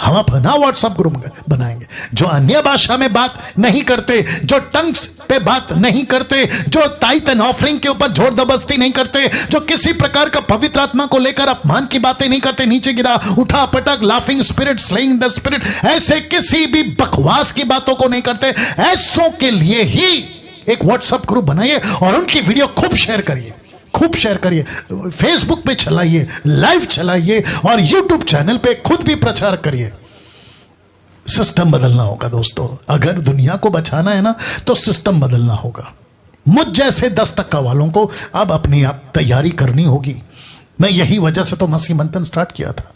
Speaker 1: हम अपना व्हाट्सएप ग्रुप बनाएंगे। जो अन्य भाषा में बात नहीं करते, जो टंग्स पे बात नहीं करते, जो टाइट एंड ऑफरिंग के ऊपर जोर जबरदस्ती नहीं करते, जो किसी प्रकार का पवित्र आत्मा को लेकर अपमान की बातें नहीं करते, नीचे गिरा, उठा पटक, laughing spirit, slaying the spirit, ऐसे किसी भी बकवास की बातों को नहीं करते, ऐसों के लिए ही एक व्हाट्सएप ग्रुप बनाइए और उनकी वीडियो खूब शेयर करिए, खूब शेयर करिए, फेसबुक पे चलाइए, लाइव चलाइए और यूट्यूब चैनल पे खुद भी प्रचार करिए। सिस्टम बदलना होगा दोस्तों, अगर दुनिया को बचाना है ना तो सिस्टम बदलना होगा। मुझ जैसे 10% वालों को अब अपनी आप तैयारी करनी होगी। मैं यही वजह से तो मसीह मंथन स्टार्ट किया था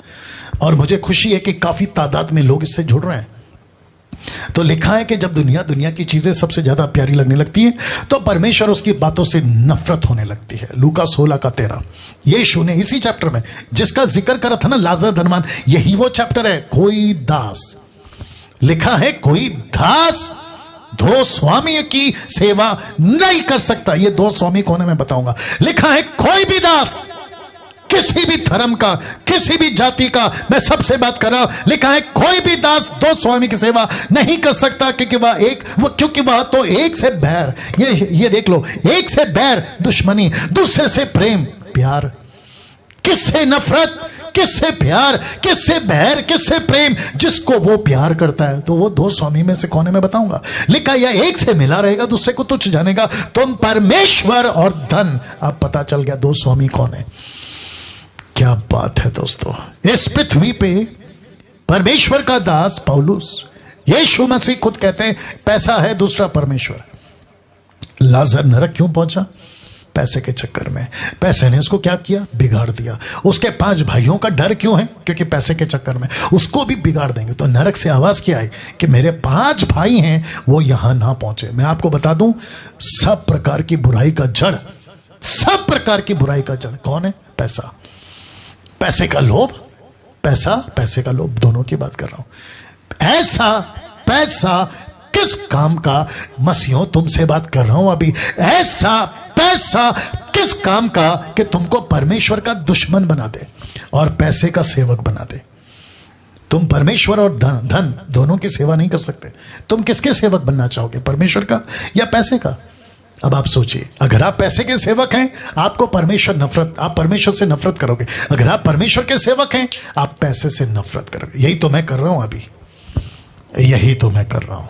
Speaker 1: और मुझे खुशी है कि काफी तादाद में लोग इससे जुड़ रहे हैं। तो लिखा है कि जब दुनिया की चीजें सबसे ज्यादा प्यारी लगने लगती है तो परमेश्वर उसकी बातों से नफरत होने लगती है। लूका 16:13। यीशु ने इसी चैप्टर में जिसका जिक्र करा था ना, लाजर धनवान, यही वो चैप्टर है। कोई दास, लिखा है कोई दास 2 स्वामी की सेवा नहीं कर सकता। ये 2 स्वामी कौन है मैं बताऊंगा। लिखा है कोई भी दास, किसी भी धर्म का, किसी भी जाति का, मैं सबसे बात कर रहा हूं। लिखा है कोई भी दास 2 स्वामी की सेवा नहीं कर सकता, क्योंकि वह तो एक से बैर, ये देख लो, एक से बैर दुश्मनी, दूसरे से प्रेम प्यार। किससे नफरत, किससे प्यार, किससे बैर, किससे प्रेम? जिसको वो प्यार करता है। तो वो 2 स्वामी में से कौन है मैं बताऊंगा। लिखा यह एक से मिला रहेगा, दूसरे को तुच्छ जानेगा। तुम परमेश्वर और धन, अब पता चल गया 2 स्वामी कौन है। क्या बात है दोस्तों। इस पृथ्वी पे परमेश्वर का दास पौलुस, यीशु मसीह खुद कहते हैं पैसा है दूसरा परमेश्वर। लाजर नरक क्यों पहुंचा? पैसे के चक्कर में। पैसे ने उसको क्या किया? बिगाड़ दिया। उसके 5 भाइयों का डर क्यों है? क्योंकि पैसे के चक्कर में उसको भी बिगाड़ देंगे। तो नरक से आवाज क्या आई कि मेरे 5 भाई हैं, वो यहां ना पहुंचे। मैं आपको बता दूं, सब प्रकार की बुराई का जड़, सब प्रकार की बुराई का जड़ कौन है? पैसा। पैसे का लोभ, पैसे का लोभ, दोनों की बात कर रहा हूं। ऐसा पैसा किस काम का? मसीहों तुमसे बात कर रहा हूं अभी। ऐसा पैसा किस काम का कि तुमको परमेश्वर का दुश्मन बना दे और पैसे का सेवक बना दे। तुम परमेश्वर और धन दोनों की सेवा नहीं कर सकते। तुम किसके सेवक बनना चाहोगे, परमेश्वर का या पैसे का? अब आप सोचिए, अगर आप पैसे के सेवक हैं आपको परमेश्वर नफरत, आप परमेश्वर से नफरत करोगे। अगर आप परमेश्वर के सेवक हैं आप पैसे से नफरत करोगे। यही तो मैं कर रहा हूं अभी, यही तो मैं कर रहा हूं।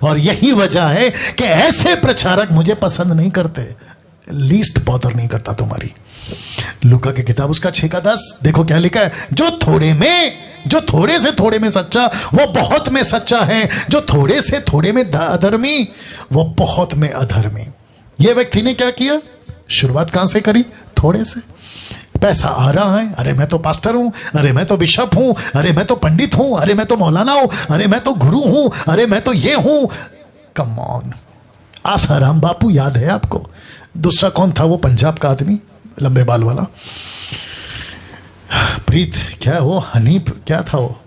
Speaker 1: और यही वजह है कि ऐसे प्रचारक मुझे पसंद नहीं करते। लीस्ट बॉदर नहीं करता तुम्हारी। लूका की किताब उसका 6:10 देखो क्या लिखा है। जो थोड़े से थोड़े में सच्चा वो बहुत में सच्चा है, जो थोड़े से थोड़े में अधर्मी वो बहुत में अधर्मी। ये व्यक्ति ने क्या किया? शुरुआत कहां से करी? थोड़े से। पैसा आ रहा है, अरे मैं तो पास्टर हूं, अरे मैं तो बिशप हूं, अरे मैं तो पंडित हूं, अरे मैं तो मौलाना हूं, अरे मैं तो गुरु हूं, अरे मैं तो ये हूं। Come on. आसाराम बापू याद है आपको? दूसरा कौन था वो पंजाब का आदमी, लंबे बाल वाला? प्रीत क्या वो, हनीफ क्या था वो,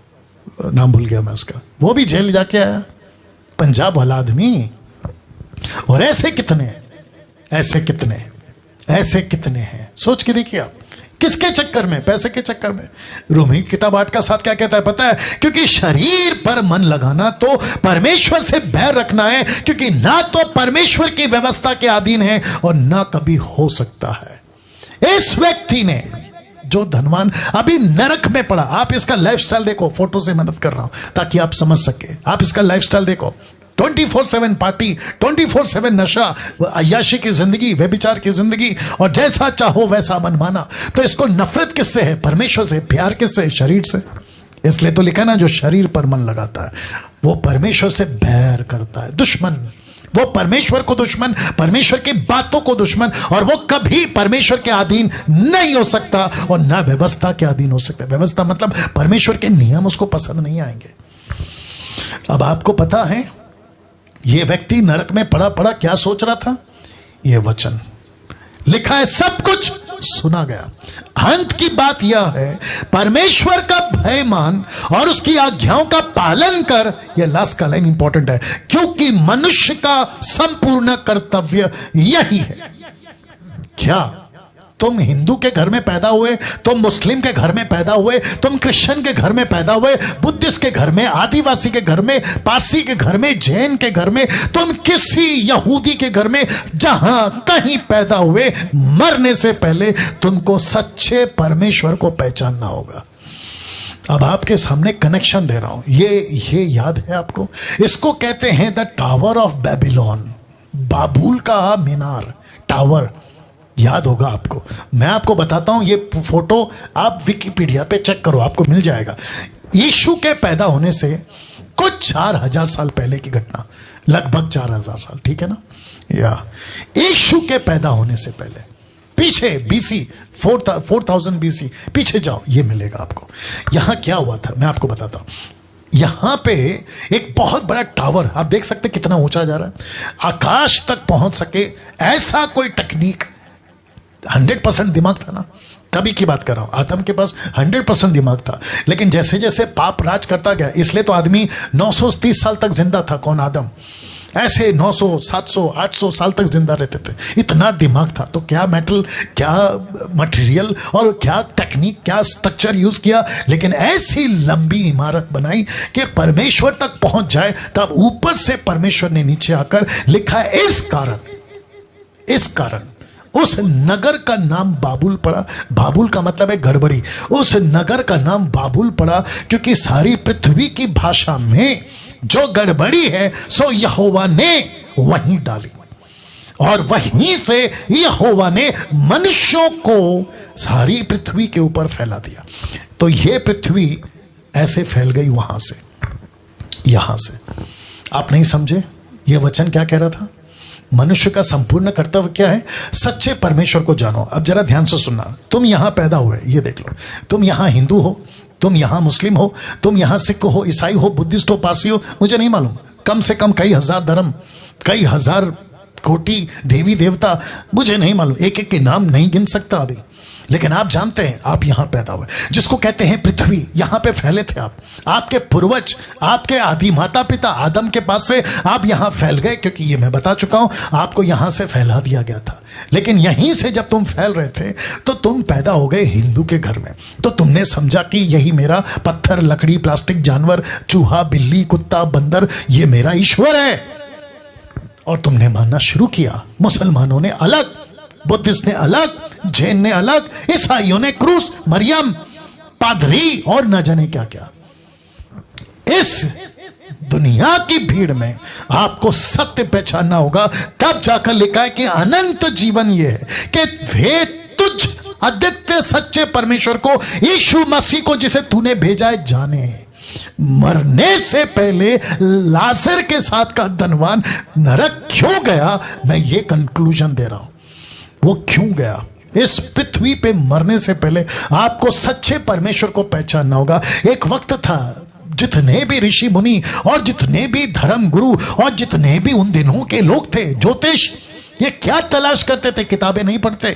Speaker 1: नाम भूल गया मैं उसका। वो भी जेल जाके आया, पंजाब वाला आदमी। और ऐसे कितने हैं, सोच के देखिए आप। किसके चक्कर में? पैसे के चक्कर में। रोमी किताब 8:7 क्या कहता है पता है? क्योंकि शरीर पर मन लगाना तो परमेश्वर से बैर रखना है, क्योंकि ना तो परमेश्वर की व्यवस्था के अधीन है और ना कभी हो सकता है। इस व्यक्ति ने जो धनवान अभी नरक में पड़ा, आप इसका लाइफस्टाइल देखो, फोटो से मदद कर रहा हूं ताकि आप समझ सके। आप इसका लाइफस्टाइल देखो, 24/7 पार्टी, 24/7 नशा, अय्याशी की जिंदगी, व्यभिचार की जिंदगी, और जैसा चाहो वैसा मनमाना। तो इसको नफरत किससे है? परमेश्वर से। प्यार किससे है? शरीर से। इसलिए तो लिखा ना, जो शरीर पर मन लगाता है वो परमेश्वर से बैर करता है, दुश्मन। वो परमेश्वर को दुश्मन, परमेश्वर की बातों को दुश्मन, और वो कभी परमेश्वर के अधीन नहीं हो सकता और ना व्यवस्था के अधीन हो सकता। व्यवस्था मतलब परमेश्वर के नियम उसको पसंद नहीं आएंगे। अब आपको पता है ये व्यक्ति नरक में पड़ा पड़ा क्या सोच रहा था? ये वचन लिखा है, सब कुछ सुना गया। अंत की बात यह है, परमेश्वर का भय मान और उसकी आज्ञाओं का पालन कर। यह लास्ट का लाइन इंपॉर्टेंट है, क्योंकि मनुष्य का संपूर्ण कर्तव्य यही है। क्या तुम हिंदू के घर में पैदा हुए, तुम मुस्लिम के घर में पैदा हुए, तुम क्रिश्चियन के घर में पैदा हुए, बुद्धिस्ट के घर में, आदिवासी के घर में, पारसी के घर में, जैन के घर में, तुम किसी यहूदी के घर में, जहां कहीं पैदा हुए, मरने से पहले तुमको सच्चे परमेश्वर को पहचानना होगा। अब आपके सामने कनेक्शन दे रहा हूं, ये याद है आपको? इसको कहते हैं द टावर ऑफ बेबीलोन, बाबुल का मीनार, टावर। याद होगा आपको। मैं आपको बताता हूं, ये फोटो आप विकिपीडिया पे चेक करो, आपको मिल जाएगा। यीशु के पैदा होने से कुछ 4000 साल पहले की घटना, लगभग 4000 साल, ठीक है ना? या यीशु के पैदा होने से पहले, पीछे BC 4000 BC पीछे जाओ, ये मिलेगा आपको। यहां क्या हुआ था मैं आपको बताता हूं। यहां पे एक बहुत बड़ा टावर, आप देख सकते कितना ऊंचा जा रहा है, आकाश तक पहुंच सके ऐसा कोई टेक्निक। 100% दिमाग था ना, तभी की बात कर रहा हूं। आदम के पास 100% दिमाग था, लेकिन जैसे जैसे पाप राज करता गया, इसलिए तो आदमी 930 साल तक जिंदा था। कौन? आदम। ऐसे 900 700 800 साल तक जिंदा रहते थे, इतना दिमाग था। तो क्या मेटल, क्या मटेरियल और क्या टेक्निक, क्या स्ट्रक्चर यूज किया, लेकिन ऐसी लंबी इमारत बनाई कि परमेश्वर तक पहुंच जाए। तब ऊपर से परमेश्वर ने नीचे आकर लिखा, इस कारण उस नगर का नाम बाबुल पड़ा। बाबुल का मतलब है गड़बड़ी। उस नगर का नाम बाबुल पड़ा क्योंकि सारी पृथ्वी की भाषा में जो गड़बड़ी है सो यहोवा ने वहीं डाली, और वहीं से यहोवा ने मनुष्यों को सारी पृथ्वी के ऊपर फैला दिया। तो ये पृथ्वी ऐसे फैल गई वहां से, यहां से। आप नहीं समझे ये वचन क्या कह रहा था? मनुष्य का संपूर्ण कर्तव्य क्या है? सच्चे परमेश्वर को जानो। अब जरा ध्यान से सुनना, तुम यहां पैदा हुए, ये देख लो, तुम यहां हिंदू हो, तुम यहां मुस्लिम हो, तुम यहां सिख हो, ईसाई हो, बुद्धिस्ट हो, पारसी हो, मुझे नहीं मालूम, कम से कम कई हजार धर्म, कई हजार कोटि देवी देवता, मुझे नहीं मालूम, एक एक के नाम नहीं गिन सकता अभी, लेकिन आप जानते हैं आप यहां पैदा हुए, जिसको कहते हैं पृथ्वी। यहां पे फैले थे आप, आपके पूर्वज, आपके आदि माता पिता आदम के पास से आप यहां फैल गए, क्योंकि ये मैं बता चुका हूं, आपको यहां से फैला दिया गया था। लेकिन यहीं से जब तुम फैल रहे थे तो तुम पैदा हो गए हिंदू के घर में। तो तुमने समझा कि यही मेरा पत्थर, लकड़ी, प्लास्टिक, जानवर, चूहा, बिल्ली, कुत्ता, बंदर, ये मेरा ईश्वर है, और तुमने मानना शुरू किया। मुसलमानों ने अलग, बुद्धिस्ट ने अलग, जैन ने अलग, ईसाइयों ने क्रूस, मरियम, पादरी और न जाने क्या क्या। इस दुनिया की भीड़ में आपको सत्य पहचानना होगा, तब जाकर लिखा है कि अनंत जीवन यह है कि वे तुझ अद्वितीय सच्चे परमेश्वर को, यीशु मसीह को जिसे तूने भेजा है, जाने। मरने से पहले लाजर के साथ का धनवान नरक क्यों गया, मैं ये कंक्लूजन दे रहा हूं। वो क्यों गया? इस पृथ्वी पे मरने से पहले आपको सच्चे परमेश्वर को पहचानना होगा। एक वक्त था जितने भी ऋषि मुनि और जितने भी धर्म गुरु और जितने भी उन दिनों के लोग थे, ज्योतिष, ये क्या तलाश करते थे? किताबें नहीं पढ़ते,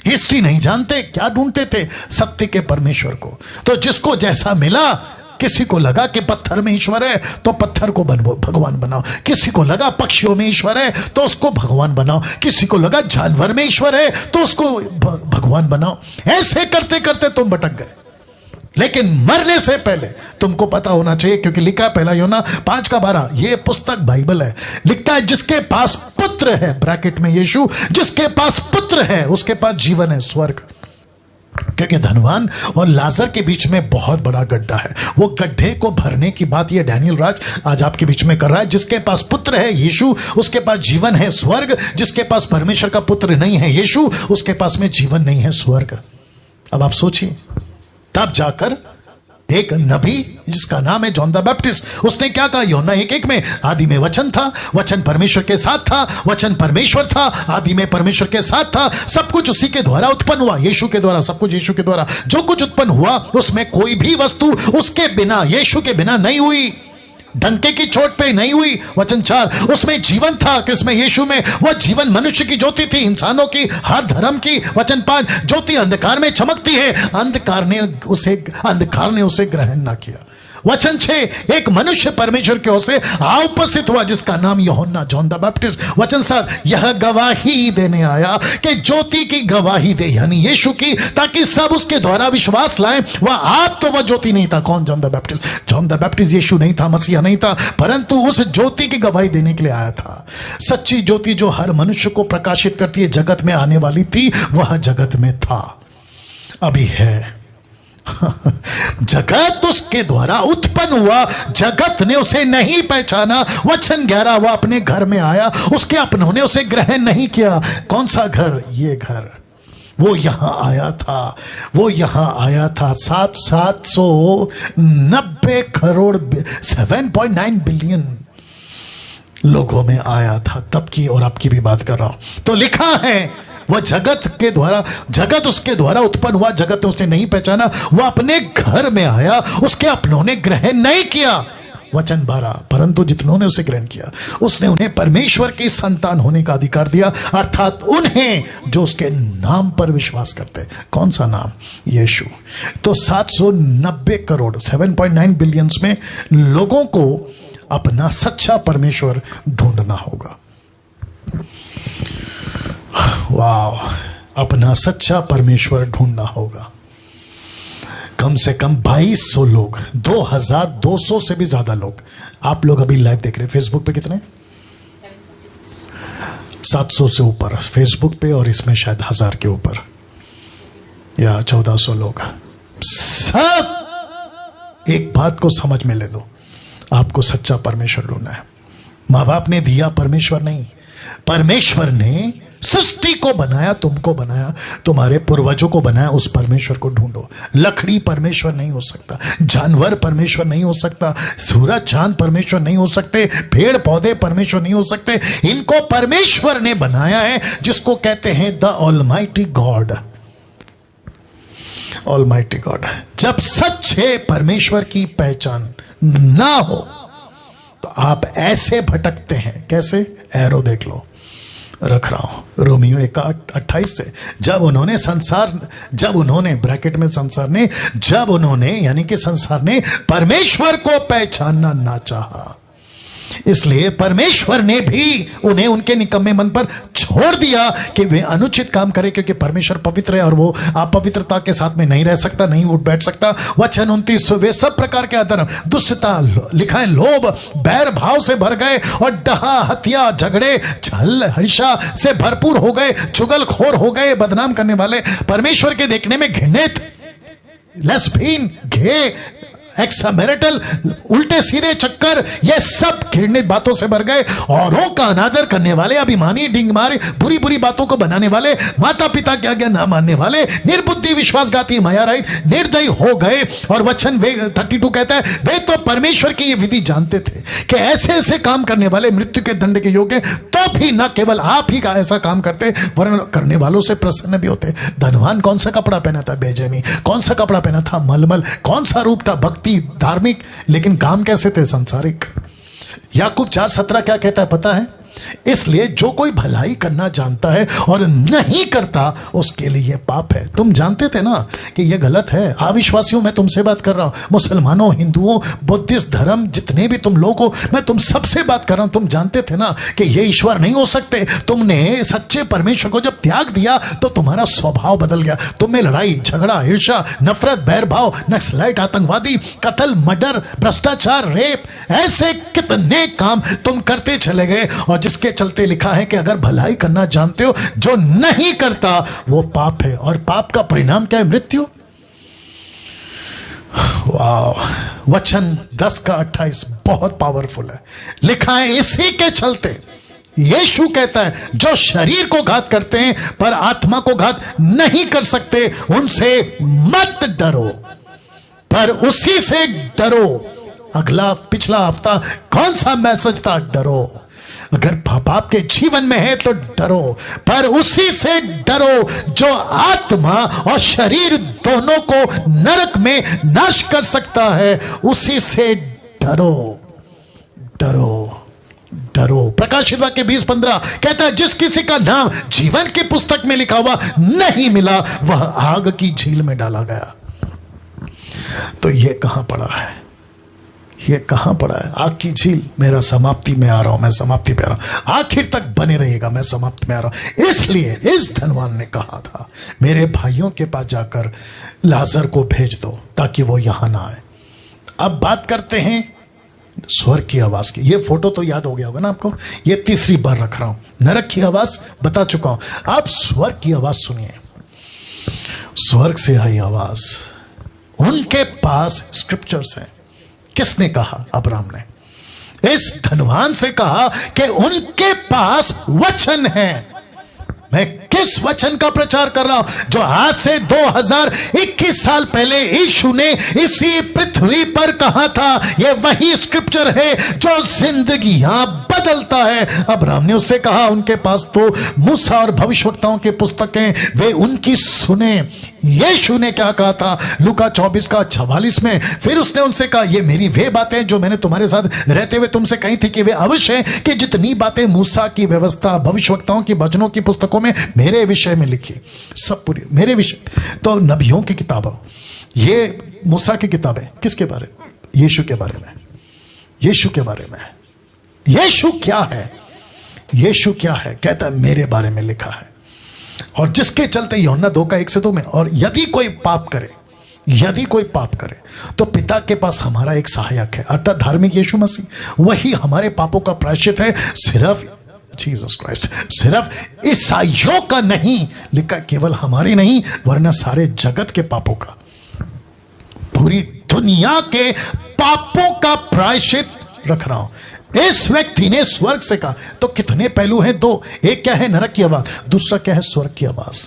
Speaker 1: हिस्ट्री नहीं जानते, क्या ढूंढते थे? सत्य के परमेश्वर को। तो जिसको जैसा मिला, किसी को लगा कि पत्थर में ईश्वर है तो पत्थर को भगवान बनाओ, किसी को लगा पक्षियों में ईश्वर है तो उसको भगवान बनाओ, किसी को लगा जानवर में ईश्वर है तो उसको भगवान बनाओ। ऐसे करते करते तुम भटक गए। लेकिन मरने से पहले तुमको पता होना चाहिए, क्योंकि लिखा है 1 यूहन्ना 5:12, ये पुस्तक बाइबल है, लिखता है जिसके पास पुत्र है, ब्रैकेट में यीशु, जिसके पास पुत्र है उसके पास जीवन है, स्वर्ग। क्योंकि धनवान और लाजर के बीच में बहुत बड़ा गड्ढा है। वो गड्ढे को भरने की बात ये डैनियल राज आज आपके बीच में कर रहा है। जिसके पास पुत्र है यीशु, उसके पास जीवन है स्वर्ग। जिसके पास परमेश्वर का पुत्र नहीं है यीशु, उसके पास में जीवन नहीं है स्वर्ग। अब आप सोचिए, तब जाकर एक नबी जिसका नाम है जॉन द बैप्टिस्ट, उसने क्या कहा? यूहन्ना 1:1 में, आदि में वचन था, वचन परमेश्वर के साथ था, वचन परमेश्वर था, आदि में परमेश्वर के साथ था, सब कुछ उसी के द्वारा उत्पन्न हुआ, यीशु के द्वारा, सब कुछ यीशु के द्वारा। जो कुछ उत्पन्न हुआ उसमें कोई भी वस्तु उसके बिना, यीशु के बिना नहीं हुई, डंके की चोट पे नहीं हुई। वचन 4, उसमें जीवन था, किसमें? यीशु में। वह जीवन मनुष्य की ज्योति थी, इंसानों की, हर धर्म की। वचन 5, ज्योति अंधकार में चमकती है, अंधकार ने उसे ग्रहण ना किया। वचन 6, एक मनुष्य परमेश्वर की ओर से उपस्थित हुआ जिसका नाम यूहन्ना, जॉन द बैप्टिस्ट। वचन 7, यह गवाही देने आया कि ज्योति की गवाही दे, यानी यीशु की, ताकि सब उसके द्वारा विश्वास लाएं। वह आप तो वह ज्योति नहीं था। कौन? John the Baptist. John the Baptist यीशु नहीं था, मसीहा नहीं था, परंतु उस ज्योति की गवाही देने के लिए आया था। सच्ची ज्योति जो हर मनुष्य को प्रकाशित करती है, जगत में आने वाली थी, वह जगत में था, अभी है। जगत उसके द्वारा उत्पन्न हुआ, जगत ने उसे नहीं पहचाना। वचन 11, वह अपने घर में आया, उसके अपनों ने उसे ग्रहण नहीं किया। कौन सा घर? ये घर। वो यहां आया था, वो यहां आया था। 790 करोड़ 7.9 बिलियन लोगों में आया था, तब की और आपकी भी बात कर रहा हूं। तो लिखा है वह जगत के द्वारा, जगत उसके द्वारा उत्पन्न हुआ, जगत ने उसे नहीं पहचाना। वह अपने घर में आया, उसके अपनों ने ग्रहण नहीं किया। वचन 12, परंतु जितनों ने उसे ग्रहण किया, उसने उन्हें परमेश्वर की संतान होने का अधिकार दिया, अर्थात उन्हें जो उसके नाम पर विश्वास करते। कौन सा नाम? यीशु। तो 790 करोड़ 7.9 बिलियंस में लोगों को अपना सच्चा परमेश्वर ढूंढना होगा। वाह, अपना सच्चा परमेश्वर ढूंढना होगा। कम से कम 2200 लोग, 2200 से भी ज्यादा लोग, आप लोग अभी लाइव देख रहे हैं। फेसबुक पे कितने? 700 से ऊपर फेसबुक पे, और इसमें शायद 1000 के ऊपर या 1400 लोग। सब एक बात को समझ में ले लो, आपको सच्चा परमेश्वर ढूंढना है। माँ बाप ने दिया परमेश्वर नहीं, परमेश्वर ने सृष्टि को बनाया, तुमको बनाया, तुम्हारे पूर्वजों को बनाया। उस परमेश्वर को ढूंढो। लकड़ी परमेश्वर नहीं हो सकता, जानवर परमेश्वर नहीं हो सकता, सूरज चांद परमेश्वर नहीं हो सकते, पेड़ पौधे परमेश्वर नहीं हो सकते। इनको परमेश्वर ने बनाया है, जिसको कहते हैं the almighty God. Almighty God. जब सच्चे परमेश्वर की पहचान ना हो तो आप ऐसे भटकते हैं। कैसे? एरो देख लो, रख रहा हूं रोमियो 1:28 से। जब उन्होंने ब्रैकेट में संसार ने, जब उन्होंने यानी कि संसार ने परमेश्वर को पहचानना ना चाहा, इसलिए परमेश्वर ने भी उन्हें उनके निकम्मे मन पर छोड़ दिया कि वे अनुचित काम करें, क्योंकि परमेश्वर पवित्र है और वो अपवित्रता के साथ में नहीं रह सकता, नहीं उठ बैठ सकता। वचन 29, वे सब प्रकार के अधर्म, दुष्टता, लिखा है लोभ, बैर भाव से भर गए और डहा, हत्या, झगड़े, छल, हर्षा से भरपूर हो गए, चुगलखोर हो गए, बदनाम करने वाले, परमेश्वर के देखने में घृणित, लेस्बियन, गे, एक्समैरिटल, उल्टे सीधे चक्कर, ये सब घृणित बातों से भर गए। औरों का अनादर करने वाले, अभिमानी, डिंगमारी, बुरी बुरी बातों को बनाने वाले, माता पिता की आज्ञा ना मानने वाले, निर्बुद्धि, विश्वासघाती, माया रहित, निर्दयी हो गए। और वचन 32 कहता है, वे तो परमेश्वर की ये विधि जानते थे कि ऐसे ऐसे काम करने वाले मृत्यु के दंड के योग्य, तो भी न केवल आप ही का ऐसा काम करते, वरन करने वालों से प्रसन्न भी होते। धनवान कौन सा कपड़ा पहना था? बेजेमी। कौन सा कपड़ा पहना था? मलमल। कौन सा रूप था? भक्ति, धार्मिक, लेकिन काम कैसे थे? संसारिक। याकूब 4:17 क्या कहता है पता है? इसलिए जो कोई भलाई करना जानता है और नहीं करता, उसके लिए पाप है। तुम जानते थे ना कि यह गलत है। अविश्वासियों, मैं तुमसे बात कर रहा हूं, मुसलमानों, हिंदुओं, बुद्धिस्ट धर्म, जितने भी तुम लोग हो, मैं तुम सबसे बात कर रहा हूं। तुम जानते थे ना कि ये ईश्वर नहीं हो सकते। तुमने सच्चे परमेश्वर को जब त्याग दिया तो तुम्हारा स्वभाव बदल गया। तुम में लड़ाई, झगड़ा, ईर्ष्या, नफरत, बैरभाव, नक्सलाइट, आतंकवादी, कत्ल, मर्डर, भ्रष्टाचार, रेप, ऐसे कितने काम तुम करते चले गए। और जिस जिसके चलते लिखा है कि अगर भलाई करना जानते हो, जो नहीं करता वो पाप है, और पाप का परिणाम क्या है? मृत्यु। वाह, वचन 10 का 28 बहुत पावरफुल है। लिखा है इसी के चलते यीशु कहता है, जो शरीर को घात करते हैं पर आत्मा को घात नहीं कर सकते, उनसे मत डरो, पर उसी से डरो। अगला पिछला हफ्ता कौन सा मैसेज था? डरो। अगर पाप के जीवन में है तो डरो, पर उसी से डरो जो आत्मा और शरीर दोनों को नरक में नाश कर सकता है। उसी से डरो, डरो, डरो। प्रकाशित वाक्य 20:15 कहता है, जिस किसी का नाम जीवन की पुस्तक में लिखा हुआ नहीं मिला, वह आग की झील में डाला गया। तो ये कहां पड़ा है? ये कहां पड़ा है? आग की झील। मेरा समाप्ति में आ रहा हूं, मैं समाप्ति पे आ रहा हूं, आखिर तक बने रहिएगा, मैं समाप्ति में आ रहा हूं। इसलिए इस धनवान ने कहा था, मेरे भाइयों के पास जाकर लाजर को भेज दो ताकि वो यहां ना आए। अब बात करते हैं स्वर्ग की आवाज की। ये फोटो तो याद हो गया होगा ना आपको, ये तीसरी बार रख रहा हूं। नरक की आवाज बता चुका हूं, आप स्वर्ग की आवाज सुनिए। स्वर्ग से आई आवाज, उनके पास स्क्रिप्चर्स हैं। किसने कहा? अब्राहम ने इस धनवान से कहा कि उनके पास वचन है। मैं किस वचन का प्रचार कर रहा हूं? जो आज से 2021 साल पहले यीशु ने इसी पृथ्वी पर कहा था। यह वही स्क्रिप्चर है जो जिंदगियां बदलता है। अब्राहम ने उससे कहा, उनके पास तो मूसा और भविष्यवक्ताओं की पुस्तकें, वे उनकी सुने। यीशु ने क्या कहा था? लूका 24 का 44 में फिर उसने उनसे कहा, ये मेरी वे बातें जो मैंने तुम्हारे साथ रहते हुए तुमसे कही थी कि वे अवश्य है कि जितनी बातें मूसा की व्यवस्था, भविष्यवक्ताओं की भजनों की पुस्तकों में मेरे विषय में लिखी, सब पूरी मेरे विषय। तो नबियों की किताबें, ये मूसा की किताबें किसके बारे में? यीशु के बारे में। यीशु के बारे में। यीशु क्या है? यीशु क्या है? कहता है मेरे बारे में लिखा है। और जिसके चलते यूहन्ना 2 का 1 से 2 में, और यदि कोई पाप करे, यदि कोई पाप करे तो पिता के पास हमारा एक सहायक है, अर्थात धार्मिक यीशु मसीह। वही हमारे पापों का प्रायश्चित है। सिर्फ जीसस क्राइस्ट, सिर्फ ईसाइयों का नहीं लिखा, केवल हमारे नहीं वरना सारे जगत के पापों का, पूरी दुनिया के पापों का प्रायश्चित रख रहा हूं। इस व्यक्ति ने स्वर्ग से कहा। तो कितने पहलू हैं? 2। एक क्या है? नरक की आवाज। दूसरा क्या है? स्वर्ग की आवाज।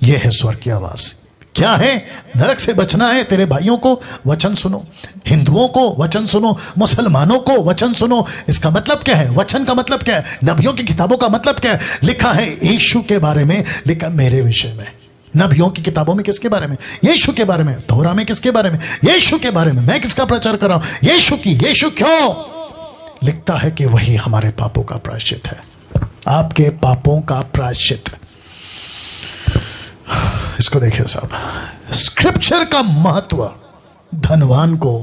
Speaker 1: यह है स्वर्ग की आवाज। क्या है? नरक से बचना है, तेरे भाइयों को वचन सुनो, हिंदुओं को वचन सुनो, मुसलमानों को वचन सुनो। इसका मतलब क्या है? वचन का मतलब क्या है? नबियों की किताबों का मतलब क्या है? लिखा है यीशु के बारे में, लिखा मेरे विषय में। नबियों की किताबों में किसके बारे में? यीशु के बारे में। तोरा में किसके बारे में? यीशु के बारे में। मैं किसका प्रचार कर रहा हूं? यीशु की। यीशु क्यों? लिखता है कि वही हमारे पापों का प्रायश्चित है, आपके पापों का प्रायश्चित। इसको देखिए साहब, स्क्रिप्चर का महत्व धनवान को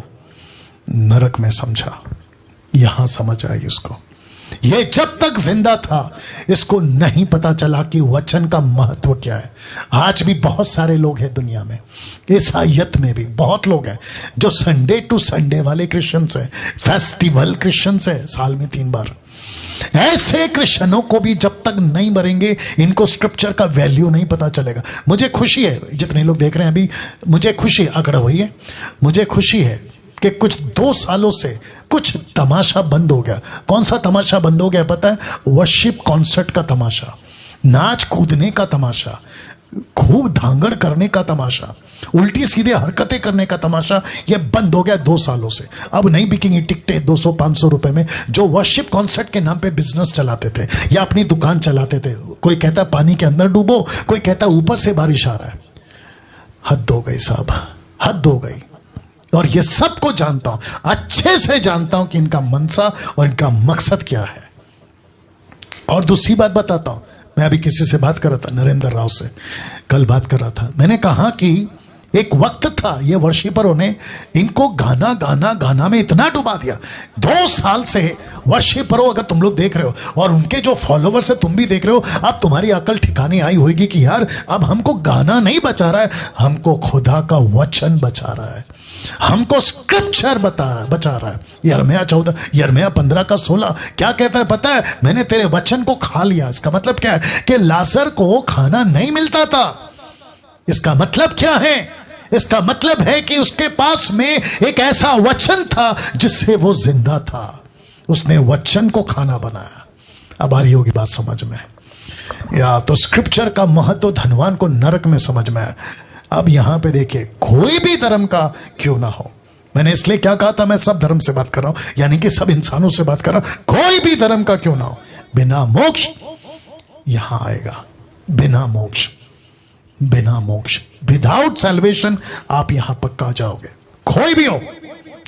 Speaker 1: नरक में समझा, यहां समझ आई उसको। ये जब तक जिंदा था इसको नहीं पता चला कि वचन का महत्व क्या है। आज भी बहुत सारे लोग हैं दुनिया में, ईसाइयत में भी बहुत लोग हैं जो संडे टू संडे वाले क्रिश्चियंस हैं, फेस्टिवल क्रिश्चियंस हैं, साल में 3 बार। ऐसे क्रिश्चियनों को भी जब तक नहीं मरेंगे इनको स्क्रिप्चर का वैल्यू नहीं पता चलेगा। मुझे खुशी है, जितने लोग देख रहे हैं अभी, मुझे खुशी अकड़ हुई है, मुझे खुशी है कि कुछ 2 सालों से कुछ तमाशा बंद हो गया। कौन सा तमाशा बंद हो गया पता है? वर्शिप कॉन्सर्ट का तमाशा, नाच कूदने का तमाशा, खूब धांगड़ करने का तमाशा, उल्टी सीधे हरकतें करने का तमाशा, ये बंद हो गया 2 सालों से। अब नहीं बिकेंगी टिकटें 200-500 रुपए में। जो वर्शिप कॉन्सर्ट के नाम पे बिजनेस चलाते थे या अपनी दुकान चलाते थे, कोई कहता पानी के अंदर डूबो, कोई कहता ऊपर से बारिश आ रहा है। हद हो गई साहब, हद हो गई। और ये सबको जानता हूं, अच्छे से जानता हूं कि इनका मनसा और इनका मकसद क्या है। और दूसरी बात बताता हूं, मैं अभी किसी से बात कर रहा था, नरेंद्र राव से कल बात कर रहा था। मैंने कहा कि एक वक्त था ये वर्शिपरों ने इनको गाना गाना गाना में इतना डुबा दिया। 2 साल से वर्शिपरों, अगर तुम लोग देख रहे हो और उनके जो फॉलोवर्स है तुम भी देख रहे हो, अब तुम्हारी अकल ठिकाने आई होगी कि यार अब हमको गाना नहीं बचा रहा है, हमको खुदा का वचन बचा रहा है। हमको स्क्रिप्चर बचा रहा है। यिर्मयाह 14, यिर्मयाह 15 का 16 क्या कहता है पता है? मैंने तेरे वचन को खा लिया। इसका मतलब क्या है? कि लाजर को खाना नहीं मिलता था। इसका मतलब क्या है? इसका मतलब है कि उसके पास में एक ऐसा वचन था जिससे वो जिंदा था। उसने वचन को खाना बनाया। अब आ रही होगी बात समझ में? या तो स्क्रिप्चर का महत्व धनवान को नरक में समझ में आया। अब यहां पे देखिए, कोई भी धर्म का क्यों ना हो, मैंने इसलिए क्या कहा था, मैं सब धर्म से बात कर रहा हूं, यानी कि सब इंसानों से बात कर रहा हूं। कोई भी धर्म का क्यों ना हो, बिना मोक्ष यहां आएगा। बिना मोक्ष, बिना मोक्ष, विदाउट सैल्वेशन आप यहां पक्का जाओगे। कोई भी हो,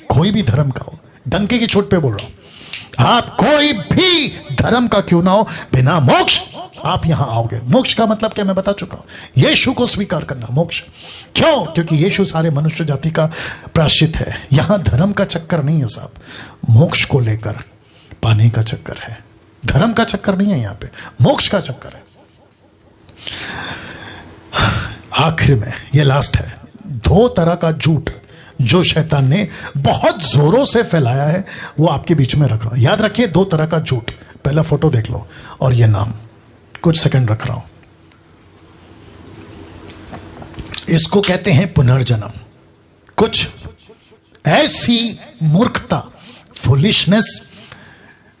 Speaker 1: कोई भी धर्म का हो, डंके की चोट पे बोल रहा हूं, आप कोई भी धर्म का क्यों ना हो, बिना मोक्ष आप यहां आओगे। मोक्ष का मतलब क्या मैं बता चुका हूं। यीशु को स्वीकार करना मोक्ष। क्यों? क्योंकि यीशु सारे मनुष्य जाति का प्रायश्चित है। यहां धर्म का चक्कर नहीं है साहब, मोक्ष को लेकर पाने का चक्कर है। धर्म का चक्कर नहीं है यहां पे, मोक्ष का चक्कर है। आखिर में ये लास्ट है, 2 तरह का झूठ जो शैतान ने बहुत जोरों से फैलाया है, वो आपके बीच में रख रहा हूं। याद रखिए, 2 तरह का झूठ। पहला फोटो देख लो और ये नाम कुछ सेकंड रख रहा हूं। इसको कहते हैं पुनर्जन्म। कुछ ऐसी मूर्खता, फुलिशनेस,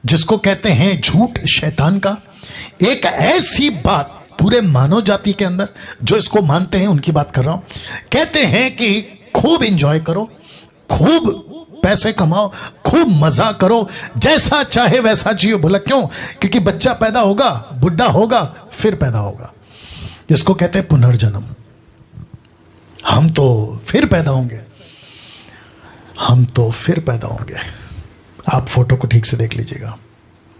Speaker 1: जिसको कहते हैं झूठ शैतान का, एक ऐसी बात पूरे मानव जाति के अंदर जो इसको मानते हैं उनकी बात कर रहा हूं। कहते हैं कि खूब एंजॉय करो, खूब पैसे कमाओ, खूब मजा करो, जैसा चाहे वैसा जियो। बोला क्यों? क्योंकि बच्चा पैदा होगा, बुढ़ा होगा, फिर पैदा होगा। जिसको कहते हैं पुनर्जन्म। हम तो फिर पैदा होंगे, हम तो फिर पैदा होंगे। आप फोटो को ठीक से देख लीजिएगा।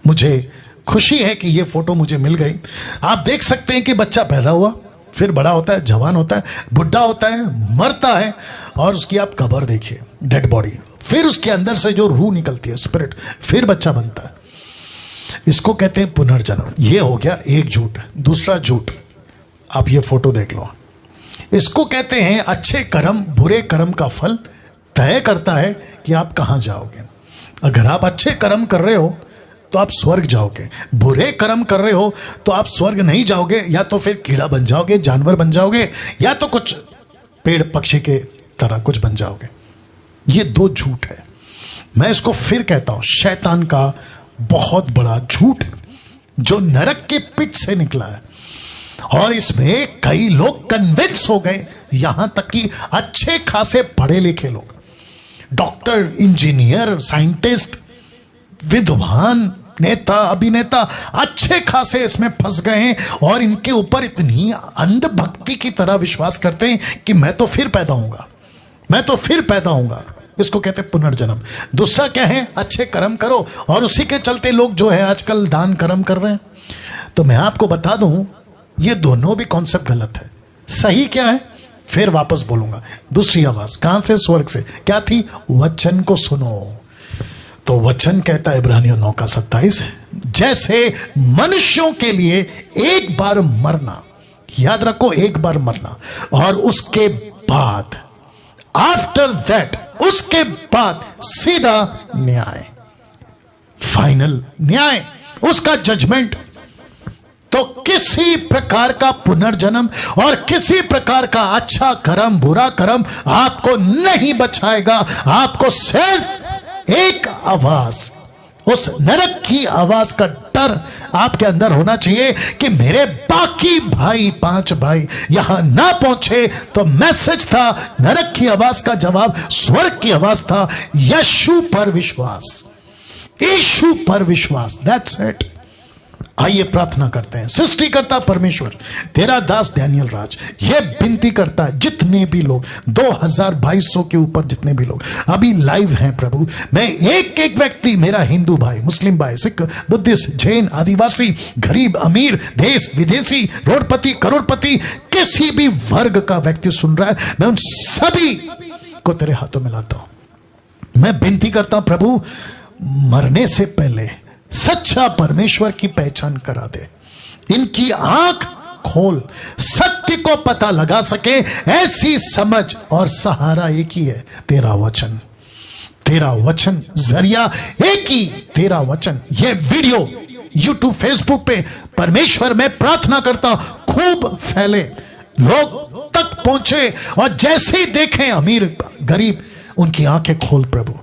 Speaker 1: मुझे खुशी है कि ये फोटो मुझे मिल गई। आप देख सकते हैं कि बच्चा पैदा हुआ, फिर बड़ा होता है, जवान होता है, बुढ़ा होता है, मरता है, और उसकी आप कब्र देखिए, डेड बॉडी, फिर उसके अंदर से जो रूह निकलती है, स्पिरिट, फिर बच्चा बनता है। इसको कहते हैं पुनर्जन्म। ये हो गया एक झूठ। दूसरा झूठ, आप ये फोटो देख लो। इसको कहते हैं अच्छे कर्म बुरे कर्म का फल तय करता है कि आप कहां जाओगे। अगर आप अच्छे कर्म कर रहे हो तो आप स्वर्ग जाओगे, बुरे कर्म कर रहे हो तो आप स्वर्ग नहीं जाओगे, या तो फिर कीड़ा बन जाओगे, जानवर बन जाओगे, या तो कुछ पेड़ पक्षी के तरह कुछ बन जाओगे। ये 2 झूठ है। मैं इसको फिर कहता हूं, शैतान का बहुत बड़ा झूठ जो नरक के पिट से निकला है। और इसमें कई लोग कन्विंस हो गए, यहां तक कि अच्छे खासे पढ़े लिखे लोग, डॉक्टर, इंजीनियर, साइंटिस्ट, विद्वान, नेता, अभिनेता, अच्छे खासे इसमें फंस गए हैं और इनके ऊपर इतनी अंधभक्ति की तरह विश्वास करते हैं कि मैं तो फिर पैदा होऊंगा, मैं तो फिर पैदा होऊंगा। इसको कहते हैं पुनर्जन्म। दूसरा क्या है? अच्छे कर्म करो, और उसी के चलते लोग जो है आजकल दान कर्म कर रहे हैं। तो मैं आपको बता दूं, ये दोनों भी कॉन्सेप्ट गलत है। सही क्या है फिर वापस बोलूंगा। दूसरी आवाज कहां से? स्वर्ग से। क्या थी? वचन को सुनो। तो वचन कहता है इब्रानियों 9:27, जैसे मनुष्यों के लिए एक बार मरना, याद रखो, एक बार मरना, और उसके बाद आफ्टर दैट, उसके बाद सीधा न्याय, फाइनल न्याय, उसका जजमेंट। तो किसी प्रकार का पुनर्जन्म और किसी प्रकार का अच्छा कर्म बुरा कर्म आपको नहीं बचाएगा। आपको सिर्फ एक आवाज, उस नरक की आवाज का डर आपके अंदर होना चाहिए कि मेरे बाकी भाई 5 भाई यहां ना पहुंचे। तो मैसेज था, नरक की आवाज का जवाब स्वर्ग की आवाज था, यीशु पर विश्वास, यीशु पर विश्वास। That's it. आइए प्रार्थना करते हैं। सृष्टिकर्ता परमेश्वर, तेरा दास डैनियल राज ये विनती करता है, जितने भी लोग 2200 के ऊपर जितने भी लोग अभी लाइव हैं प्रभु, मैं एक एक व्यक्ति, मेरा हिंदू भाई, मुस्लिम भाई, सिख, बुद्धिस्ट, जैन, आदिवासी, गरीब, अमीर, देश विदेशी, रोडपति, करोड़पति, किसी भी वर्ग का व्यक्ति सुन रहा है, मैं उन सभी को तेरे हाथों में लाता हूं। मैं विनती करता हूं प्रभु, मरने से पहले सच्चा परमेश्वर की पहचान करा दे। इनकी आंख खोल, सत्य को पता लगा सके ऐसी समझ और सहारा एक ही है, तेरा वचन। तेरा वचन जरिया एक ही, तेरा वचन। ये वीडियो यूट्यूब फेसबुक पे परमेश्वर में प्रार्थना करता हूं खूब फैले, लोग तक पहुंचे, और जैसे ही देखें अमीर गरीब, उनकी आंखें खोल प्रभु,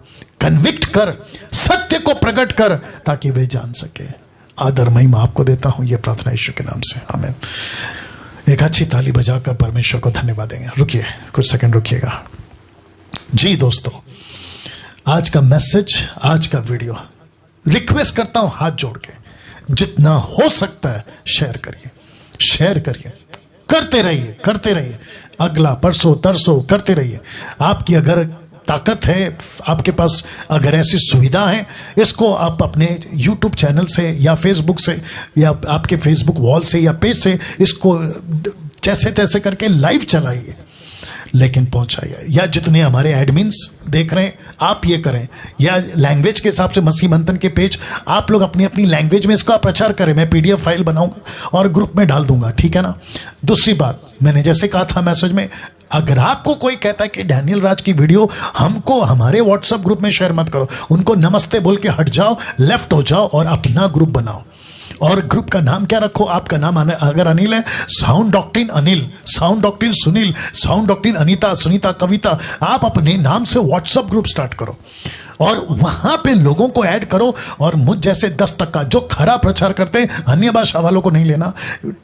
Speaker 1: कन्विक्ट कर, सत्य को प्रकट कर, ताकि वे जान सके। आदर महिमा आपको देता हूं, यह प्रार्थना यीशु के नाम से, आमीन। एक अच्छी ताली बजाकर परमेश्वर को धन्यवाद देंगे। रुकिए, कुछ सेकंड रुकिएगा। जी दोस्तों, आज का मैसेज, आज का वीडियो, रिक्वेस्ट करता हूं हाथ जोड़ के, जितना हो सकता है शेयर करिए, शेयर करिए, करते रहिए, करते रहिए, अगला परसों तरसों करते रहिए। आपकी अगर ताकत है, आपके पास अगर ऐसी सुविधा है, इसको आप अपने YouTube चैनल से या फेसबुक से या आपके फेसबुक वॉल से या पेज से इसको जैसे तैसे करके लाइव चलाइए, लेकिन पहुंचाइए। या जितने हमारे एडमिन्स देख रहे हैं आप ये करें, या लैंग्वेज के हिसाब से मसीह मंथन के पेज आप लोग अपनी अपनी लैंग्वेज में इसका प्रचार करें। मैं PDF फाइल बनाऊंगा और ग्रुप में डाल दूंगा, ठीक है ना। दूसरी बात, मैंने जैसे कहा था मैसेज में, अगर आपको कोई कहता है कि डैनियल राज की वीडियो हमको हमारे व्हाट्सएप ग्रुप में शेयर मत करो, उनको नमस्ते बोल के हट जाओ, लेफ्ट हो जाओ और अपना ग्रुप बनाओ। और ग्रुप का नाम क्या रखो? आपका नाम अगर अनिल है, sound doctrine Anil, sound doctrine Sunil, sound doctrine Anita, Sunita, Kavita, आप अपने नाम से व्हाट्सएप ग्रुप स्टार्ट करो और वहां पे लोगों को ऐड करो। और मुझ जैसे 10% जो खरा प्रचार करते हैं, अन्य भाषा वालों को नहीं लेना,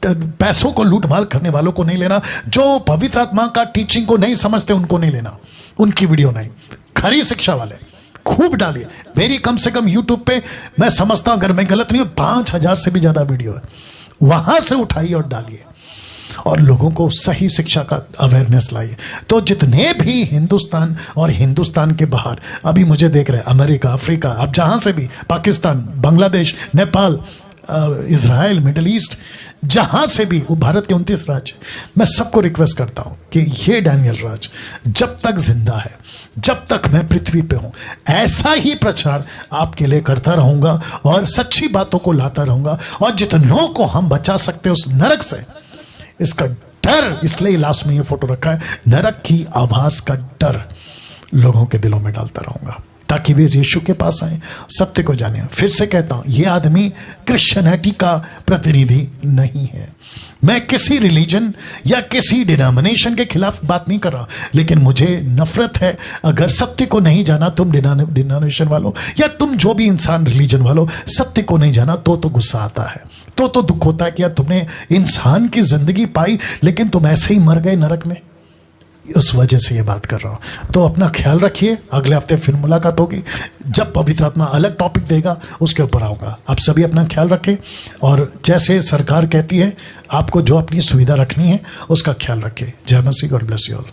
Speaker 1: पैसों को लूटमाल करने वालों को नहीं लेना, जो पवित्र आत्मा का टीचिंग को नहीं समझते उनको नहीं लेना, उनकी वीडियो नहीं, खरी शिक्षा वाले खूब डालिए। मेरी कम से कम यूट्यूब पे, मैं समझता हूं अगर मैं गलत नहीं हूं, 5000 से भी ज्यादा वीडियो है, वहां से उठाइए और डालिए और लोगों को सही शिक्षा का अवेयरनेस लाइए। तो जितने भी हिंदुस्तान और हिंदुस्तान के बाहर अभी मुझे देख रहे हैं, अमेरिका, अफ्रीका, अब जहां से भी, Pakistan, Bangladesh, Nepal, Israel, middle east, जहां से भी, वो भारत के 29 राज्य, मैं सबको रिक्वेस्ट करता हूं कि ये डैनियल राज जब तक जिंदा है, जब तक मैं पृथ्वी पे हूं, ऐसा ही प्रचार आपके लिए करता रहूंगा और सच्ची बातों को लाता रहूंगा। और जितनों को हम बचा सकते हैं उस नरक से, इसका डर, इसलिए लास्ट में ये फोटो रखा है, नरक की आवाज का डर लोगों के दिलों में डालता रहूंगा, ताकि वे यीशु के पास आए, सत्य को जाने। फिर से कहता हूं, यह आदमी क्रिश्चियनिटी का प्रतिनिधि नहीं है। मैं किसी रिलीजन या किसी डिनोमिनेशन के खिलाफ बात नहीं कर रहा, लेकिन मुझे नफरत है अगर सत्य को नहीं जाना तुम डिनोमिनेशन वालों, या तुम जो भी इंसान रिलीजन वालों, सत्य को नहीं जाना तो गुस्सा आता है, तो दुख होता है कि यार तुमने इंसान की जिंदगी पाई लेकिन तुम ऐसे ही मर गए नरक में। उस वजह से ये बात कर रहा हूं। तो अपना ख्याल रखिए, अगले हफ्ते फिर मुलाकात होगी, जब पवित्र आत्मा अलग टॉपिक देगा उसके ऊपर आऊंगा। आप सभी अपना ख्याल रखें, और जैसे सरकार कहती है आपको जो अपनी सुविधा रखनी है उसका ख्याल रखें। जय मसीह, गॉड ब्लेस यू ऑल।